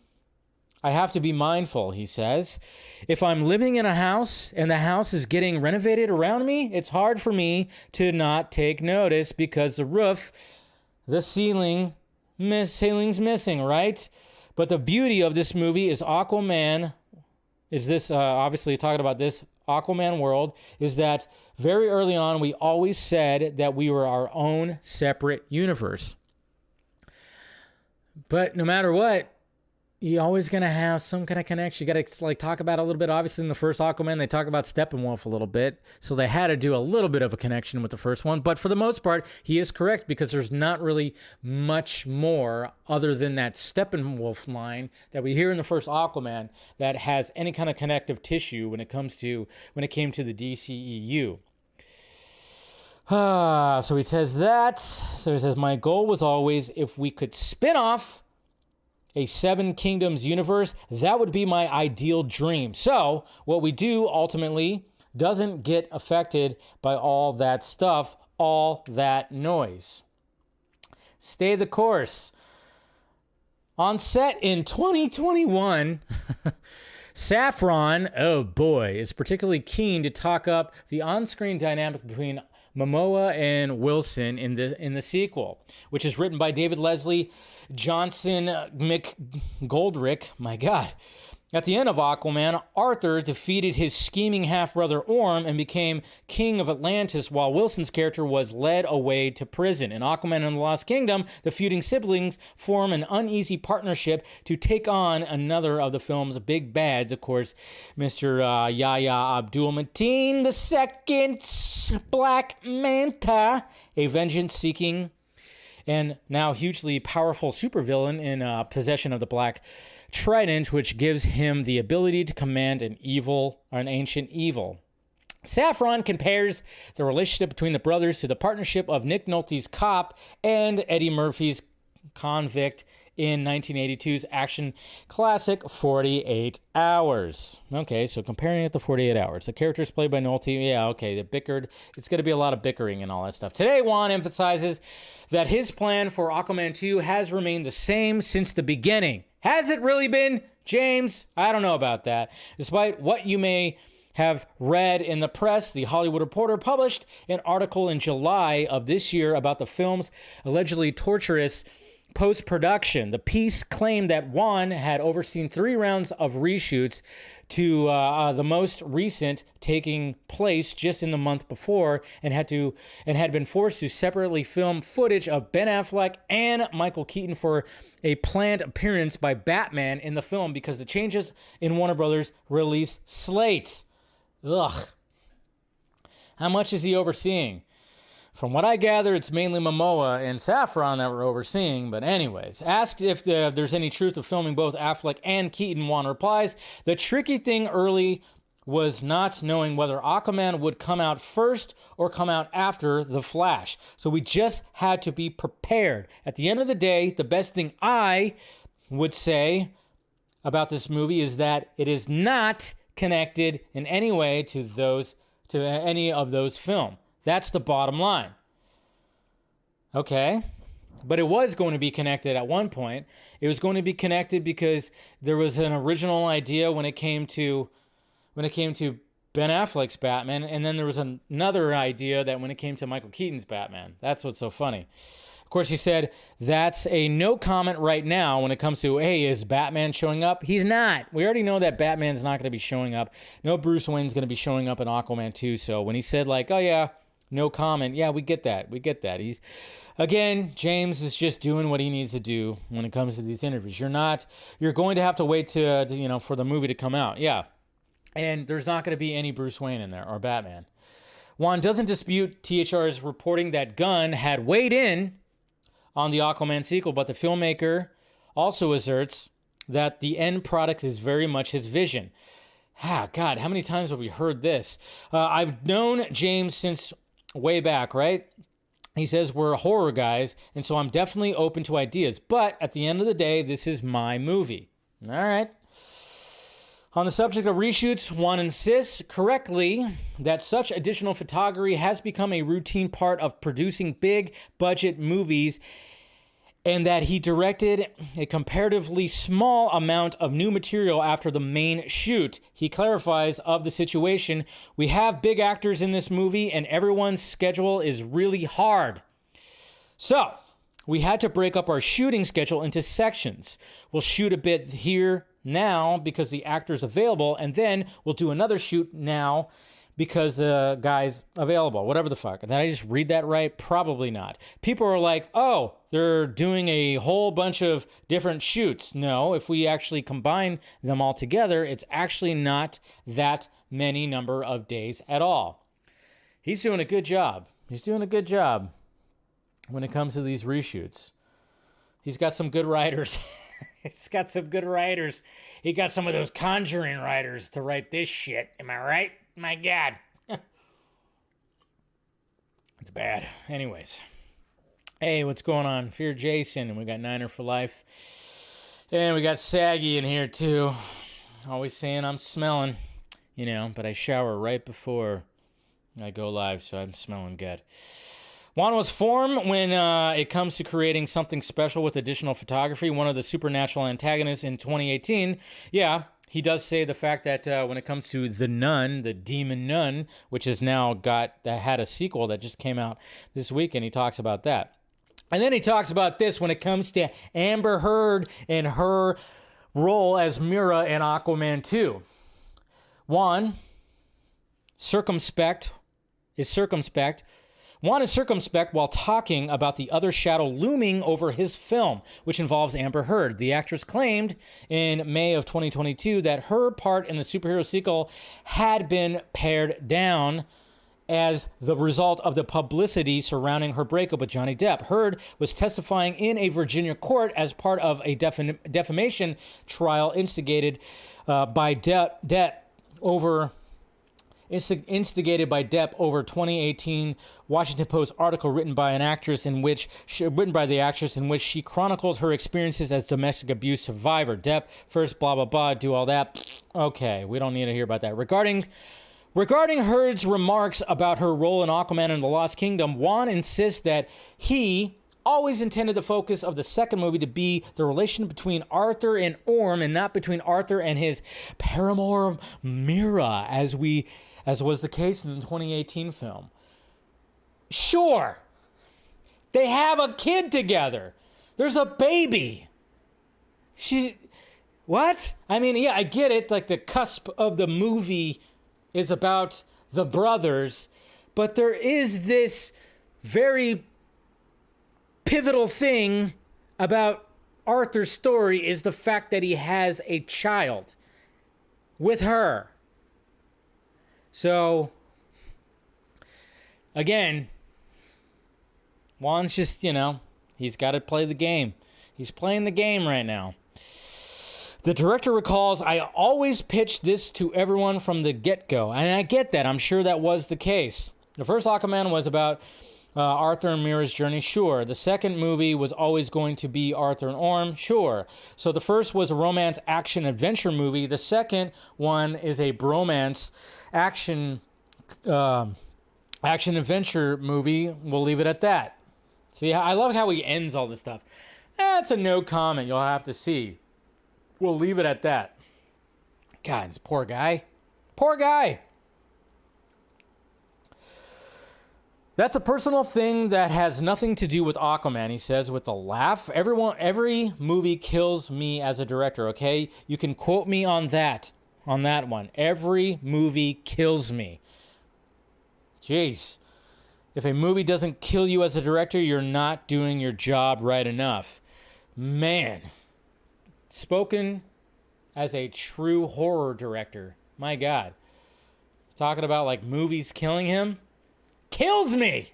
I have to be mindful, he says. If I'm living in a house and the house is getting renovated around me, it's hard for me to not take notice because the roof, the ceiling's missing, right? But the beauty of this movie is Aquaman, is this, obviously talking about this Aquaman world, is that very early on we always said that we were our own separate universe. But no matter what, you're always going to have some kind of connection. You got to like talk about it a little bit. Obviously, in the first Aquaman, they talk about Steppenwolf a little bit. So they had to do a little bit of a connection with the first one. But for the most part, he is correct because there's not really much more other than that Steppenwolf line that we hear in the first Aquaman that has any kind of connective tissue when it came to the DCEU. So he says that. So he says, my goal was always if we could spin off a Seven Kingdoms universe, that would be my ideal dream. So what we do ultimately doesn't get affected by all that stuff, all that noise. Stay the course. On set in 2021, Saffron, oh boy, is particularly keen to talk up the on-screen dynamic between Momoa and Wilson in the sequel, which is written by David Leslie Johnson McGoldrick. My God. At the end of Aquaman, Arthur defeated his scheming half-brother Orm and became king of Atlantis, while Wilson's character was led away to prison. In Aquaman and the Lost Kingdom, the feuding siblings form an uneasy partnership to take on another of the film's big bads, of course, Mr. Yahya Abdul-Mateen II, Black Manta, a vengeance-seeking and now hugely powerful supervillain in possession of the Black Trident, which gives him the ability to command an ancient evil. Saffron compares the relationship between the brothers to the partnership of Nick Nolte's Cop and Eddie Murphy's Convict in 1982's action classic 48 Hours. Okay, so comparing it to 48 Hours. The characters played by Nolte, yeah, okay, they bickered. It's going to be a lot of bickering and all that stuff. Today, Wan emphasizes that his plan for Aquaman 2 has remained the same since the beginning. Has it really been, James? I don't know about that. Despite what you may have read in the press, The Hollywood Reporter published an article in July of this year about the film's allegedly torturous post-production. The piece claimed that Wan had overseen 3 rounds of reshoots, to the most recent taking place just in the month before, and had been forced to separately film footage of Ben Affleck and Michael Keaton for a planned appearance by Batman in the film because the changes in Warner Brothers release slate. Ugh. How much is he overseeing? From what I gather, it's mainly Momoa and Saffron that we're overseeing. But anyways, asked if there's any truth of filming both Affleck and Keaton, Wan replies, the tricky thing early was not knowing whether Aquaman would come out first or come out after The Flash. So we just had to be prepared. At the end of the day, the best thing I would say about this movie is that it is not connected in any way to any of those films. That's the bottom line. Okay. But it was going to be connected at one point. It was going to be connected because there was an original idea when it came to Ben Affleck's Batman, and then there was another idea that when it came to Michael Keaton's Batman. That's what's so funny. Of course, he said that's a no comment right now when it comes to, hey, is Batman showing up? He's not. We already know that Batman's not going to be showing up. No Bruce Wayne's going to be showing up in Aquaman 2. So when he said like, oh yeah, no comment. Yeah, we get that. We get that. Again, James is just doing what he needs to do when it comes to these interviews. You're going to have to wait to for the movie to come out. Yeah. And there's not going to be any Bruce Wayne in there or Batman. Wan doesn't dispute THR's reporting that Gunn had weighed in on the Aquaman sequel, but the filmmaker also asserts that the end product is very much his vision. God, how many times have we heard this? I've known James since way back, right? He says we're horror guys, and so I'm definitely open to ideas. But at the end of the day, this is my movie. All right. On the subject of reshoots, Wan insists correctly that such additional photography has become a routine part of producing big-budget movies, and that he directed a comparatively small amount of new material after the main shoot. He clarifies of the situation, we have big actors in this movie, and everyone's schedule is really hard. So, we had to break up our shooting schedule into sections. We'll shoot a bit here now because the actor's available, and then we'll do another shoot now because the guy's available. Whatever the fuck. Did I just read that right? Probably not. People are like, oh, they're doing a whole bunch of different shoots. No, if we actually combine them all together, it's actually not that many number of days at all. He's doing a good job. He's doing a good job when it comes to these reshoots. He's got some good writers. He's got some good writers. He got some of those Conjuring writers to write this shit. Am I right? My God. It's bad. Anyways. Hey, what's going on? Fear Jason, and we got Niner for Life. And we got Saggy in here, too. Always saying I'm smelling, but I shower right before I go live, so I'm smelling good. Wan was formed when it comes to creating something special with additional photography. One of the supernatural antagonists in 2018. Yeah, he does say the fact that when it comes to the Nun, the demon nun, which has now had a sequel that just came out this week, and he talks about that. And then he talks about this when it comes to Amber Heard and her role as Mira in Aquaman 2. Wan is circumspect. Wan is circumspect while talking about the other shadow looming over his film, which involves Amber Heard. The actress claimed in May of 2022 that her part in the superhero sequel had been pared down as the result of the publicity surrounding her breakup with Johnny Depp. Heard was testifying in a Virginia court as part of a defamation trial instigated by Depp over 2018 Washington Post article written by the actress in which she chronicled her experiences as domestic abuse survivor. Depp first, blah blah blah, do all that. Okay, we don't need to hear about that. Regarding Heard's remarks about her role in Aquaman and the Lost Kingdom, Wan insists that he always intended the focus of the second movie to be the relation between Arthur and Orm, and not between Arthur and his paramour Mira, as was the case in the 2018 film. Sure, they have a kid together. There's a baby. What? I mean, yeah, I get it. Like, the cusp of the movie is about the brothers, but there is this very pivotal thing about Arthur's story is the fact that he has a child with her. So, again, Wan's just, he's got to play the game. He's playing the game right now. The director recalls, I always pitched this to everyone from the get-go. And I get that. I'm sure that was the case. The first Aquaman was about Arthur and Mira's journey, sure. The second movie was always going to be Arthur and Orm, sure. So the first was a romance action adventure movie. The second one is a bromance action adventure movie. We'll leave it at that. See, I love how he ends all this stuff. That's a no comment. You'll have to see. We'll leave it at that. God, this poor guy. Poor guy. That's a personal thing that has nothing to do with Aquaman, he says with a laugh. Every movie kills me as a director, okay? You can quote me on that one. Every movie kills me. Jeez. If a movie doesn't kill you as a director, you're not doing your job right enough. Man. Spoken as a true horror director. My God. Talking about like movies killing him. Kills me.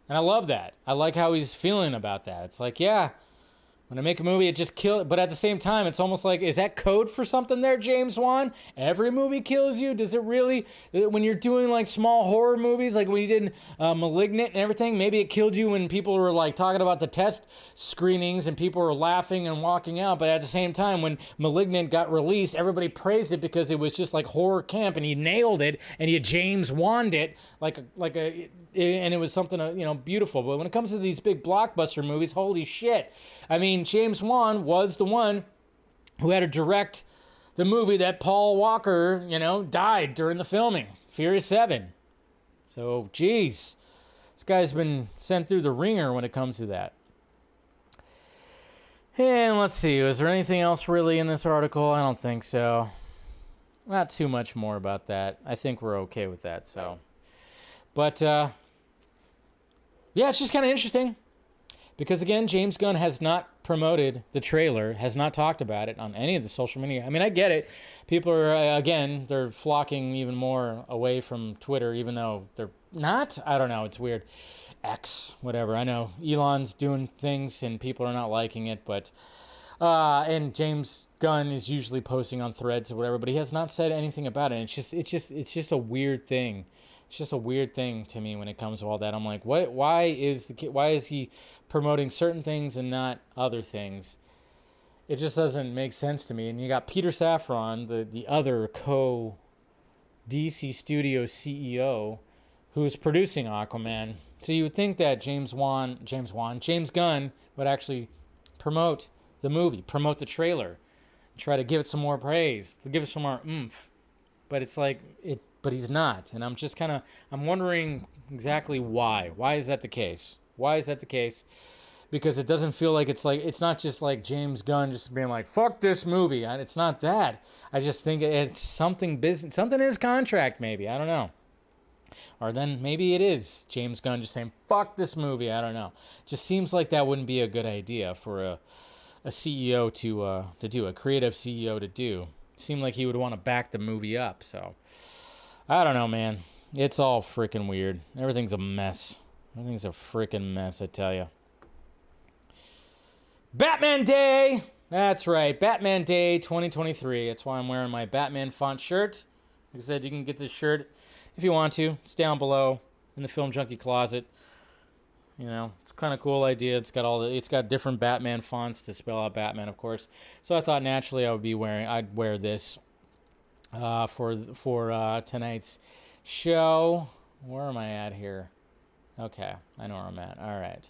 And I love that. I like how he's feeling about that. It's like, yeah, when I make a movie, it just kills. But at the same time, it's almost like, is that code for something there, James Wan? Every movie kills you? Does it really? When you're doing like small horror movies, like when you did Malignant and everything, maybe it killed you when people were like talking about the test screenings and people were laughing and walking out. But at the same time, when Malignant got released, everybody praised it because it was just like horror camp and he nailed it and he James Wan'd it and it was something beautiful. But when it comes to these big blockbuster movies, holy shit. I mean, James Wan was the one who had to direct the movie that Paul Walker, died during the filming, Furious 7. So, geez, this guy's been sent through the ringer when it comes to that. And let's see, was there anything else really in this article? I don't think so. Not too much more about that. I think we're okay with that, so. But, yeah, it's just kind of interesting. Because, again, James Gunn has not promoted the trailer, has not talked about it on any of the social media. I mean, I get it. People are, again, they're flocking even more away from Twitter, even though they're not. I don't know. It's weird. X, whatever. I know Elon's doing things and people are not liking it, but... and James Gunn is usually posting on Threads or whatever, but he has not said anything about it. It's just a weird thing. It's just a weird thing to me when it comes to all that. I'm like, what? Why is he promoting certain things and not other things? It just doesn't make sense to me. And you got Peter Safran, the other DC Studios CEO, who's producing Aquaman. So you would think that James Gunn would actually promote the movie, promote the trailer, try to give it some more praise, to give it some more oomph. But it's like but he's not, and I'm wondering exactly why. Why is that the case? Why is that the case? Because it doesn't feel like it's not just like James Gunn just being like, fuck this movie. It's not that. I just think it's something business, something in his contract maybe. I don't know. Or then maybe it is James Gunn just saying, fuck this movie. I don't know. Just seems like that wouldn't be a good idea for a CEO to do, a creative CEO to do. It seemed like he would want to back the movie up, so... I don't know, man. It's all freaking weird. Everything's a mess. Everything's a freaking mess, I tell you. Batman Day! That's right. Batman Day 2023. That's why I'm wearing my Batman font shirt. Like I said, you can get this shirt if you want to. It's down below in the Film Junkie closet. It's kind of cool idea. It's got different Batman fonts to spell out Batman, of course. So I thought naturally I'd wear this. For tonight's show. Where am I at here? Okay, I know where I'm at. All right.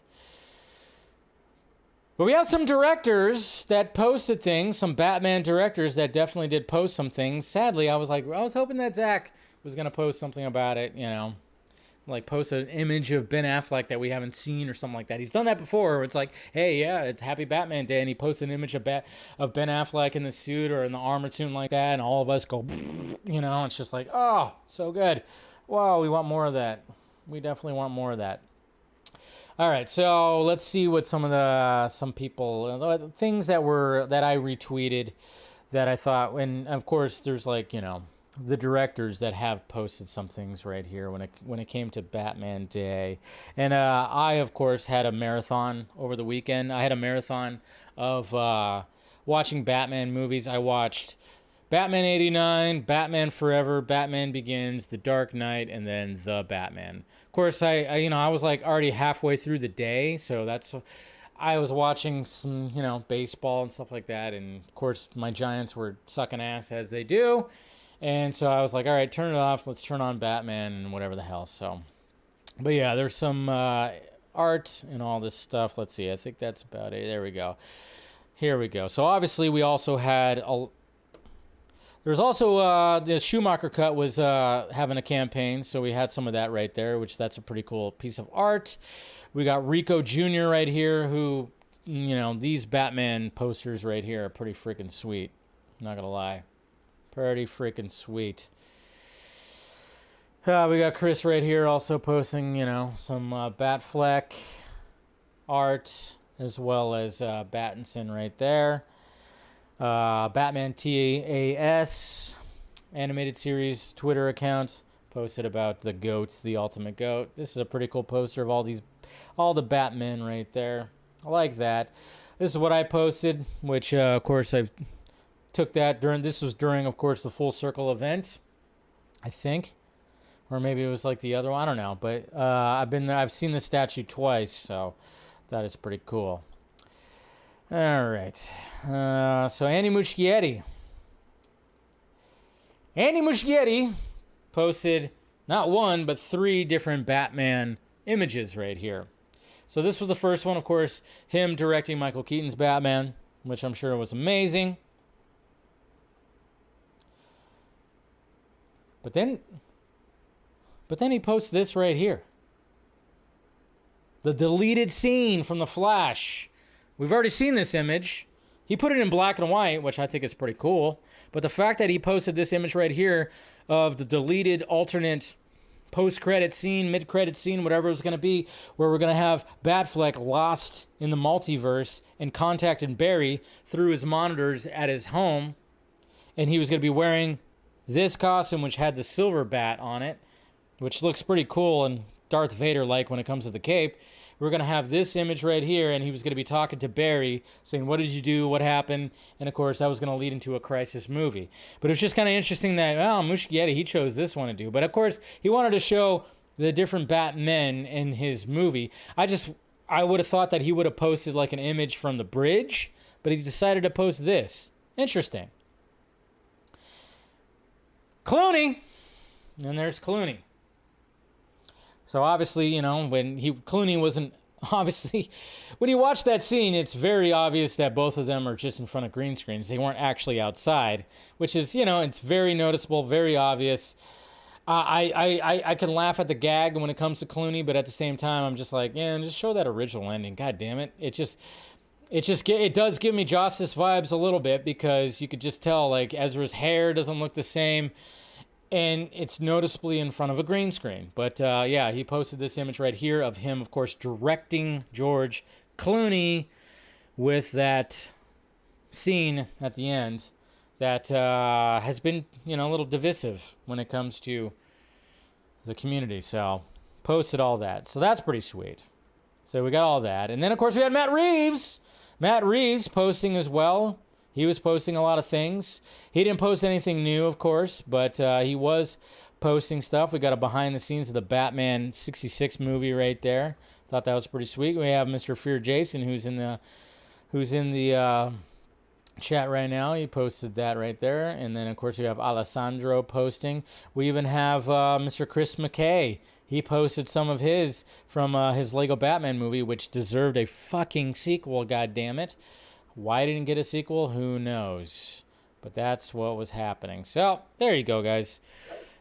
But we have some directors that posted things, some Batman directors that definitely did post some things. Sadly, I was hoping that Zach was going to post something about it, like post an image of Ben Affleck that we haven't seen or something like that. He's done that before. Where it's like, hey, yeah, it's Happy Batman Day, and he posts an image of Ben Affleck in the suit or in the armored suit like that, and all of us go, it's just like, oh, so good. Wow, we want more of that. We definitely want more of that. All right, so let's see what some people, things that I retweeted that I thought, and of course there's like, the directors that have posted some things right here when it came to Batman Day. And I, of course, had a marathon over the weekend. I had a marathon of watching Batman movies. I watched Batman 89, Batman Forever, Batman Begins, The Dark Knight, and then The Batman. Of course, I was like already halfway through the day, so I was watching some, baseball and stuff like that. And, of course, my Giants were sucking ass as they do. And so I was like, all right, turn it off. Let's turn on Batman and whatever the hell. So, but yeah, there's some art and all this stuff. Let's see. I think that's about it. There we go. Here we go. So obviously we also had There's also the Schumacher cut was having a campaign, so we had some of that right there, which that's a pretty cool piece of art. We got Rico Jr. right here, who, you know, these Batman posters right here are pretty freaking sweet. Not gonna lie, pretty freaking sweet. We got Chris right here also posting, you know, some Batfleck art, as well as Battinson right there. Batman TAS animated series Twitter account posted about the GOAT, the ultimate GOAT. This is a pretty cool poster of all the Batmen right there. I like that. This is what I posted, which of course I took that during of course the Full Circle event, I think, or maybe it was like the other one. I don't know, but I've seen the statue twice, so that is pretty cool. All right, so Andy Muschietti posted not one but 3 different Batman images right here. So this was the first one, of course, him directing Michael Keaton's Batman, which I'm sure was amazing. But then he posts this right here. The deleted scene from The Flash. We've already seen this image. He put it in black and white, which I think is pretty cool. But the fact that he posted this image right here of the deleted alternate post-credit scene, mid-credit scene, whatever it's going to be, where we're going to have Batfleck lost in the multiverse and contacting Barry through his monitors at his home. And he was going to be wearing this costume, which had the silver bat on it, which looks pretty cool and Darth Vader-like when it comes to the cape. We're going to have this image right here, and he was going to be talking to Barry, saying, what did you do, what happened? And, of course, that was going to lead into a Crisis movie. But it was just kind of interesting that, well, Muschietti, he chose this one to do. But, of course, he wanted to show the different Batmen in his movie. I would have thought that he would have posted, like, an image from the bridge, but he decided to post this. Interesting. Clooney. And there's Clooney. So obviously, you know, when Clooney wasn't, obviously, when you watch that scene, it's very obvious that both of them are just in front of green screens. They weren't actually outside, which is, you know, it's very noticeable, very obvious. I can laugh at the gag when it comes to Clooney, but at the same time, I'm just like, yeah, just show that original ending. God damn it. It does give me Justice vibes a little bit, because you could just tell, like, Ezra's hair doesn't look the same. And it's noticeably in front of a green screen. But, yeah, he posted this image right here of him, of course, directing George Clooney with that scene at the end that has been, you know, a little divisive when it comes to the community. So, posted all that. So, that's pretty sweet. So, we got all that. And then, of course, we had Matt Reeves. Matt Reeves posting as well. He was posting a lot of things. He didn't post anything new, of course, but he was posting stuff. We got a behind the scenes of the Batman 66 movie right there. Thought that was pretty sweet. We have Mr. Fear Jason, who's in the chat right now. He posted that right there. And then, of course, we have Alessandro posting. We even have Mr. Chris McKay. He posted some of his from his Lego Batman movie, which deserved a fucking sequel, goddammit. Why it didn't get a sequel, who knows? But that's what was happening. So, there you go, guys.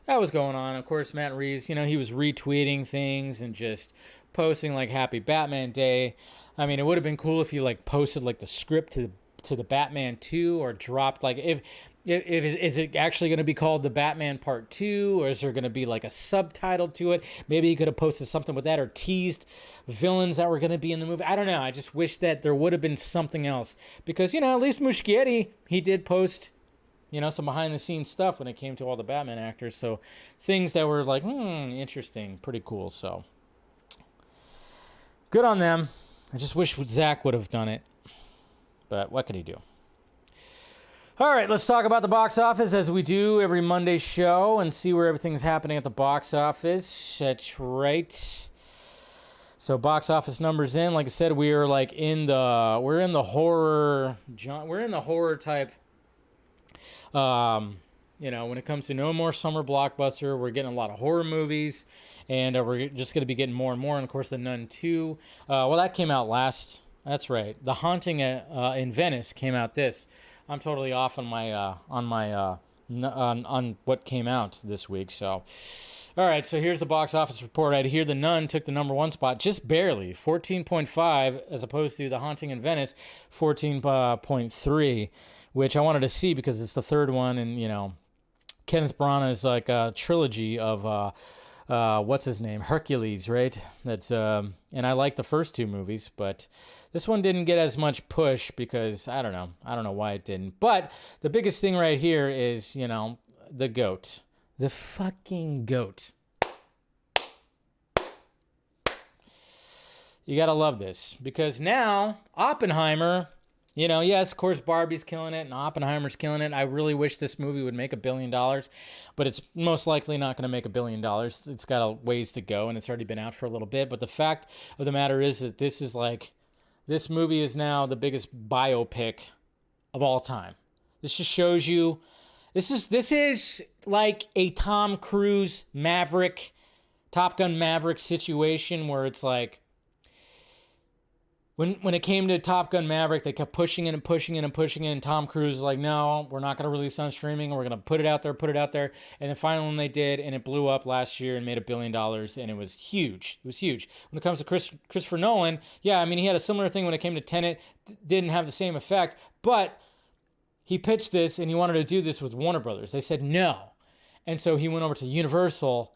That was going on. Of course, Matt Reeves, you know, he was retweeting things and just posting, like, Happy Batman Day. I mean, it would have been cool if he, like, posted, like, the script to the Batman 2, or dropped, like, if is it actually going to be called the Batman Part 2, or is there going to be like a subtitle to it? Maybe he could have posted something with that, or teased villains that were going to be in the movie. I don't know. I just wish that there would have been something else, because, you know, at least Muschietti, he did post, you know, some behind the scenes stuff when it came to all the Batman actors. So things that were like, interesting, pretty cool. So good on them. I just wish Zach would have done it, but what could he do? All right, let's talk about the box office, as we do every Monday show, and see where everything's happening at the box office. That's right. So box office numbers in. Like I said, we're in the horror type. You know, when it comes to no more summer blockbuster, we're getting a lot of horror movies, and we're just going to be getting more and more. And of course, The Nun 2. Well, that came out last. That's right. The Haunting in Venice came out this. I'm totally off on my on what came out this week. So, all right, so here's the box office report. Right here, The Nun took the number 1 spot, just barely, 14.5, as opposed to The Haunting in Venice, 14.3, which I wanted to see because it's the third one, and, you know, Kenneth Branagh's like a trilogy of, what's his name? Hercules, right? That's, and I like the first 2 movies, but this one didn't get as much push because, I don't know why it didn't. But the biggest thing right here is, you know, the GOAT. The fucking GOAT. You gotta love this because now Oppenheimer, you know, yes, of course Barbie's killing it and Oppenheimer's killing it. I really wish this movie would make $1 billion, but it's most likely not going to make $1 billion. It's got a ways to go and it's already been out for a little bit. But the fact of the matter is that this movie is now the biggest biopic of all time. This just shows you. This is like a Tom Cruise Maverick, Top Gun Maverick situation where it's like, when it came to Top Gun Maverick, they kept pushing it and pushing it and pushing it, and Tom Cruise was like, no, we're not going to release it on streaming, we're going to put it out there, and then finally when they did, and it blew up last year and made $1 billion, and it was huge. It was huge. When it comes to Christopher Nolan, yeah, I mean, he had a similar thing when it came to Tenet, didn't have the same effect, but he pitched this and he wanted to do this with Warner Brothers. They said no. And so he went over to Universal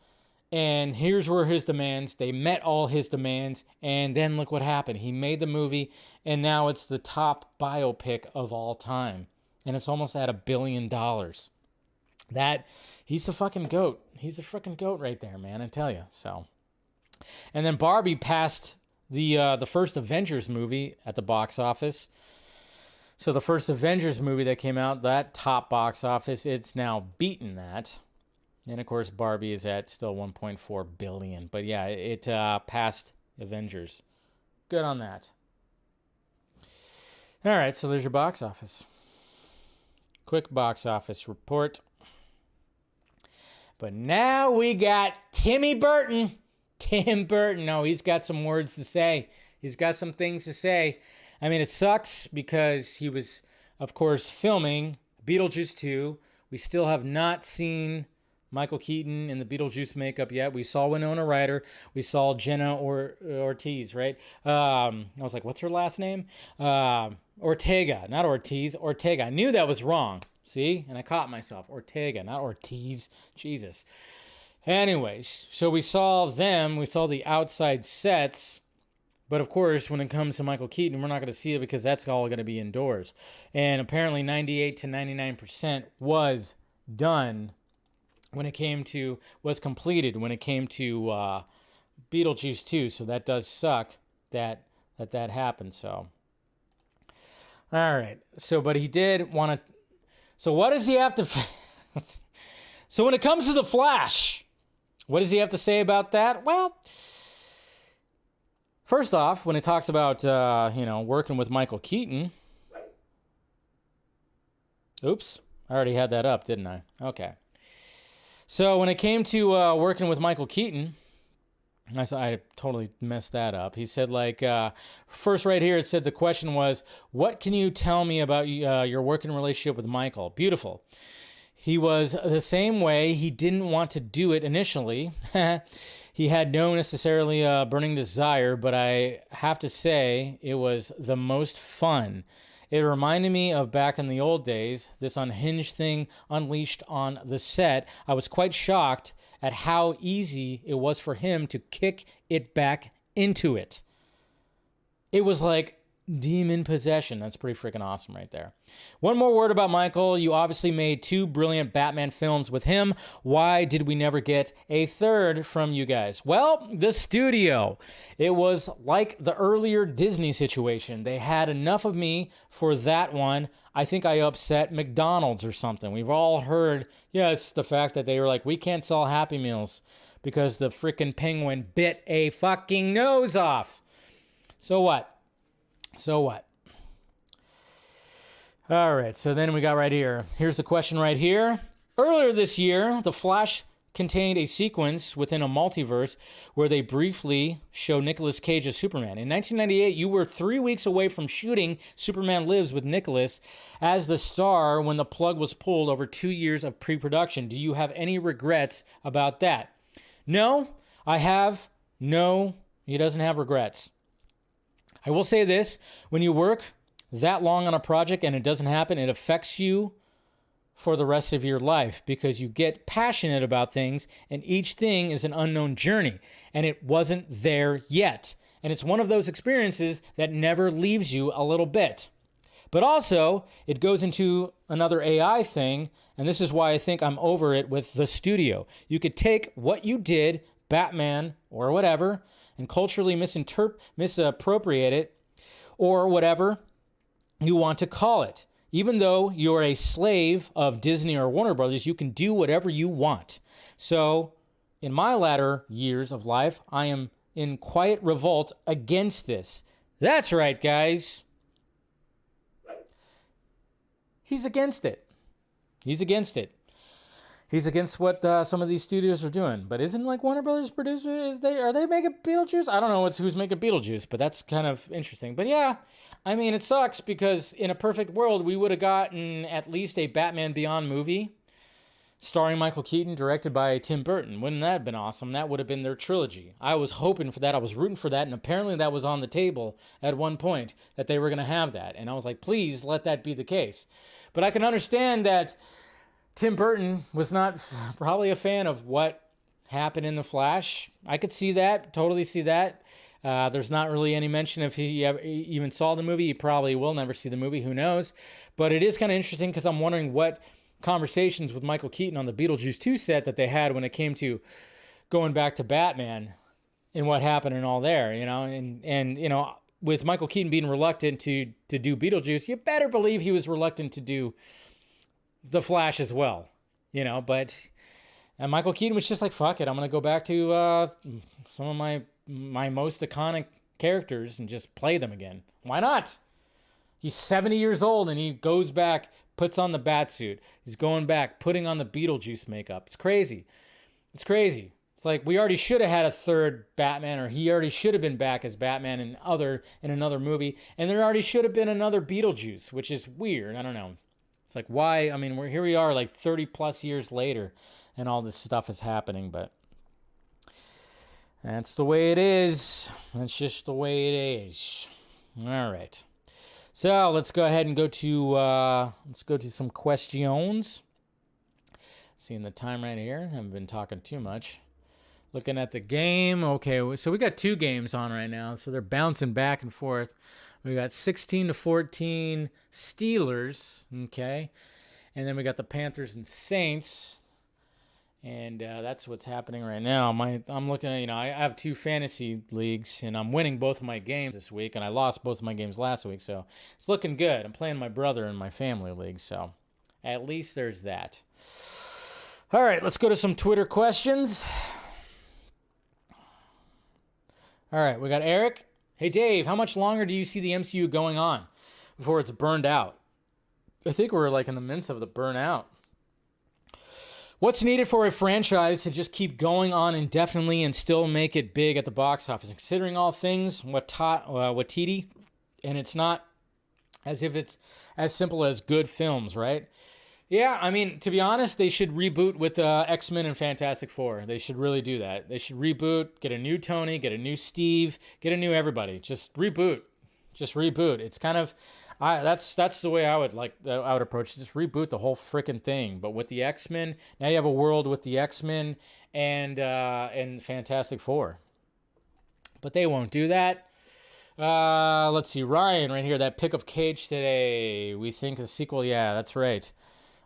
and here's where his demands, they met all his demands. And then look what happened. He made the movie and now it's the top biopic of all time. And it's almost at $1 billion. He's the fucking GOAT. He's the freaking GOAT right there, man. I tell you. So, and then Barbie passed the first Avengers movie at the box office. So the first Avengers movie that came out, that top box office, it's now beaten that. And of course, Barbie is at still 1.4 billion. But yeah, it passed Avengers. Good on that. All right, so there's your box office. Quick box office report. But now we got Timmy Burton. Tim Burton. No, he's got some words to say. He's got some things to say. I mean, it sucks because he was, of course, filming Beetlejuice 2. We still have not seen Michael Keaton in the Beetlejuice makeup yet. We saw Winona Ryder. We saw Jenna Ortiz, right? I was like, what's her last name? Ortega, not Ortiz. Ortega. I knew that was wrong. See? And I caught myself. Ortega, not Ortiz. Jesus. Anyways, so we saw them. We saw the outside sets. But of course, when it comes to Michael Keaton, we're not going to see it because that's all going to be indoors. And apparently 98 to 99% was done when it came to, was completed when it came to Beetlejuice 2. So that does suck that happened. So, all right. So, but he did want to, so what does he have to, so when it comes to The Flash, what does he have to say about that? Well, first off, when it talks about, working with Michael Keaton. Oops, I already had that up, didn't I? Okay. So when it came to working with Michael Keaton, I totally messed that up. He said, first right here, it said the question was, what can you tell me about your working relationship with Michael? Beautiful. He was the same way. He didn't want to do it initially. He had no necessarily burning desire, but I have to say it was the most fun. It reminded me of back in the old days, this unhinged thing unleashed on the set. I was quite shocked at how easy it was for him to kick it back into it. It was like demon possession. That's pretty freaking awesome right there. One more word about Michael. You obviously made 2 brilliant Batman films with him. Why did we never get a third from you guys? Well, the studio. It was like the earlier Disney situation. They had enough of me for that one. I think I upset McDonald's or something. We've all heard, yes, the fact that they were like, we can't sell Happy Meals because the freaking penguin bit a fucking nose off. So what? All right, so then we got right here. Here's the question right here. Earlier this year, The Flash contained a sequence within a multiverse where they briefly show Nicolas Cage as Superman. In 1998, you were 3 weeks away from shooting Superman Lives with Nicolas as the star when the plug was pulled over 2 years of pre-production. Do you have any regrets about that? No, I have. No, he doesn't have regrets. I will say this, when you work that long on a project and it doesn't happen, it affects you for the rest of your life because you get passionate about things and each thing is an unknown journey and it wasn't there yet. And it's one of those experiences that never leaves you a little bit. But also, it goes into another AI thing, and this is why I think I'm over it with the studio. You could take what you did, Batman or whatever, and culturally misappropriate it or whatever you want to call it. Even though you're a slave of Disney or Warner Brothers, you can do whatever you want. So, in my latter years of life, I am in quiet revolt against this. That's right, guys. He's against it. He's against it. He's against what some of these studios are doing. But isn't like Warner Brothers producer? Are they making Beetlejuice? I don't know who's making Beetlejuice, but that's kind of interesting. But yeah, I mean, it sucks because in a perfect world, we would have gotten at least a Batman Beyond movie starring Michael Keaton, directed by Tim Burton. Wouldn't that have been awesome? That would have been their trilogy. I was hoping for that. I was rooting for that. And apparently that was on the table at one point, that they were going to have that. And I was like, please let that be the case. But I can understand that Tim Burton was not probably a fan of what happened in The Flash. I could see that, totally see that. There's not really any mention if he even saw the movie. He probably will never see the movie, who knows. But it is kind of interesting because I'm wondering what conversations with Michael Keaton on the Beetlejuice 2 set that they had when it came to going back to Batman and what happened and all there, you know. And you know, with Michael Keaton being reluctant to do Beetlejuice, you better believe he was reluctant to do The Flash as well, you know. But and Michael Keaton was just like, fuck it, I'm gonna go back to some of my most iconic characters and just play them again. Why not? He's 70 years old and he goes back, puts on the bat suit. He's going back, putting on the Beetlejuice makeup. It's crazy. It's crazy. It's like we already should have had a third Batman, or he already should have been back as Batman in another movie, and there already should have been another Beetlejuice, which is weird. I don't know. It's like, why? I mean, here we are like 30 plus years later and all this stuff is happening, but that's the way it is. That's just the way it is. All right. So let's go ahead and go to some questions. Seeing the time right here. Haven't been talking too much. Looking at the game. Okay, so we got 2 games on right now. So they're bouncing back and forth. We got 16-14 Steelers. Okay. And then we got the Panthers and Saints. And that's what's happening right now. I'm looking at, I have 2 fantasy leagues, and I'm winning both of my games this week, and I lost both of my games last week, so it's looking good. I'm playing my brother in my family league, so at least there's that. All right, let's go to some Twitter questions. All right, we got Eric. Hey, Dave, how much longer do you see the MCU going on before it's burned out? I think we're like in the midst of the burnout. What's needed for a franchise to just keep going on indefinitely and still make it big at the box office? Considering all things, Watiti, and it's not as if it's as simple as good films, right? Yeah, I mean, to be honest, they should reboot with X-Men and Fantastic Four. They should really do that. They should reboot, get a new Tony, get a new Steve, get a new everybody. Just reboot. Just reboot. It's kind of... that's the way I would approach it. Just reboot the whole freaking thing. But with the X-Men, now you have a world with the X-Men and Fantastic Four. But they won't do that. Let's see, Ryan right here, that pick of Cage today. We think a sequel, yeah, that's right.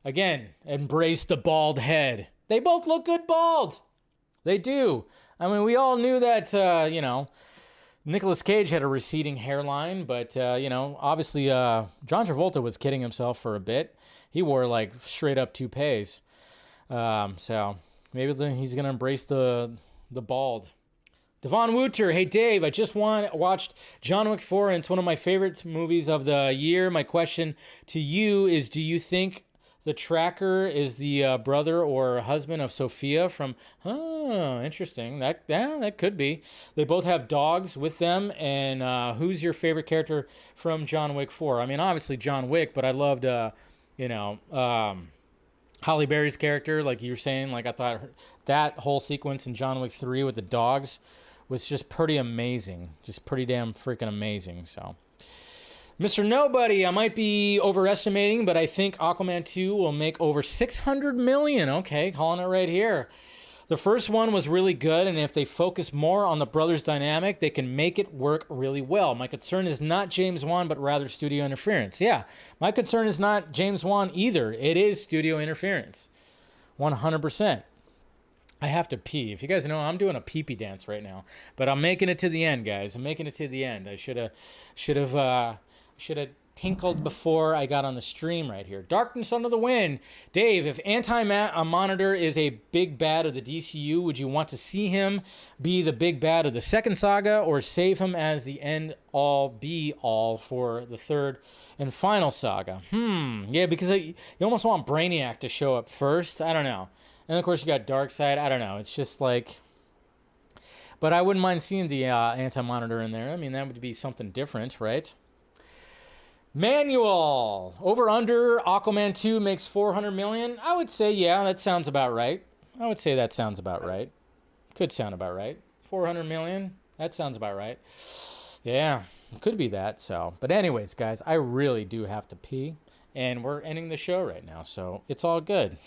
Again, embrace the bald head. They both look good bald. They do. I mean, we all knew that, Nicolas Cage had a receding hairline, but, obviously John Travolta was kidding himself for a bit. He wore, like, straight-up toupees. So maybe he's going to embrace the bald. Devon Wooter, hey, Dave, I just watched John Wick 4, and it's one of my favorite movies of the year. My question to you is, do you think The tracker is the brother or husband of Sophia from... Oh, interesting. That could be. They both have dogs with them. And who's your favorite character from John Wick 4? I mean, obviously John Wick, but I loved, Halle Berry's character, like you were saying. Like, I thought that whole sequence in John Wick 3 with the dogs was just pretty amazing. Just pretty damn freaking amazing, so... Mr. Nobody, I might be overestimating, but I think Aquaman 2 will make over $600 million. Okay, calling it right here. The first one was really good, and if they focus more on the brothers' dynamic, they can make it work really well. My concern is not James Wan, but rather studio interference. Yeah, my concern is not James Wan either. It is studio interference. 100%. I have to pee. If you guys know, I'm doing a pee-pee dance right now. But I'm making it to the end, guys. I'm making it to the end. I should have tinkled before I got on the stream right here. Darkness Under the Wind. Dave, if Anti-Monitor is a big bad of the DCU, would you want to see him be the big bad of the second saga or save him as the end-all, be-all for the third and final saga? Yeah, because you almost want Brainiac to show up first. I don't know. And, of course, you got Darkseid. I don't know. It's just like... But I wouldn't mind seeing the Anti-Monitor in there. I mean, that would be something different, right? Manual. Over under Aquaman 2 makes $400 million. I would say, yeah, that sounds about right. I would say that sounds about right. Could sound about right. $400 million. That sounds about right. Yeah, it could be that. So, but anyways, guys, I really do have to pee, and we're ending the show right now, so it's all good.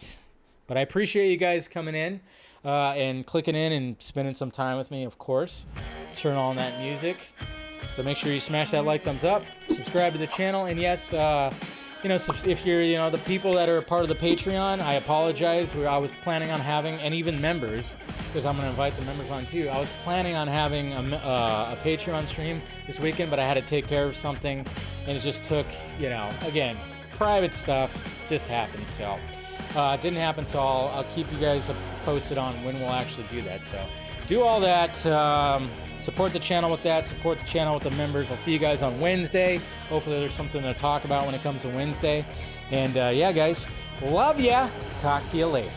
But I appreciate you guys coming in and clicking in and spending some time with me, of course. Turn on that music. So make sure you smash that like, thumbs up, subscribe to the channel, and yes, if you're, the people that are part of the Patreon, I apologize. I was planning on having, and even members, because I'm going to invite the members on too. I was planning on having a Patreon stream this weekend, but I had to take care of something, and it just took, again, private stuff just happened, so it didn't happen. So I'll keep you guys posted on when we'll actually do that. So do all that. Support the channel with that. Support the channel with the members. I'll see you guys on Wednesday. Hopefully there's something to talk about when it comes to Wednesday. And yeah, guys, love ya. Talk to you later.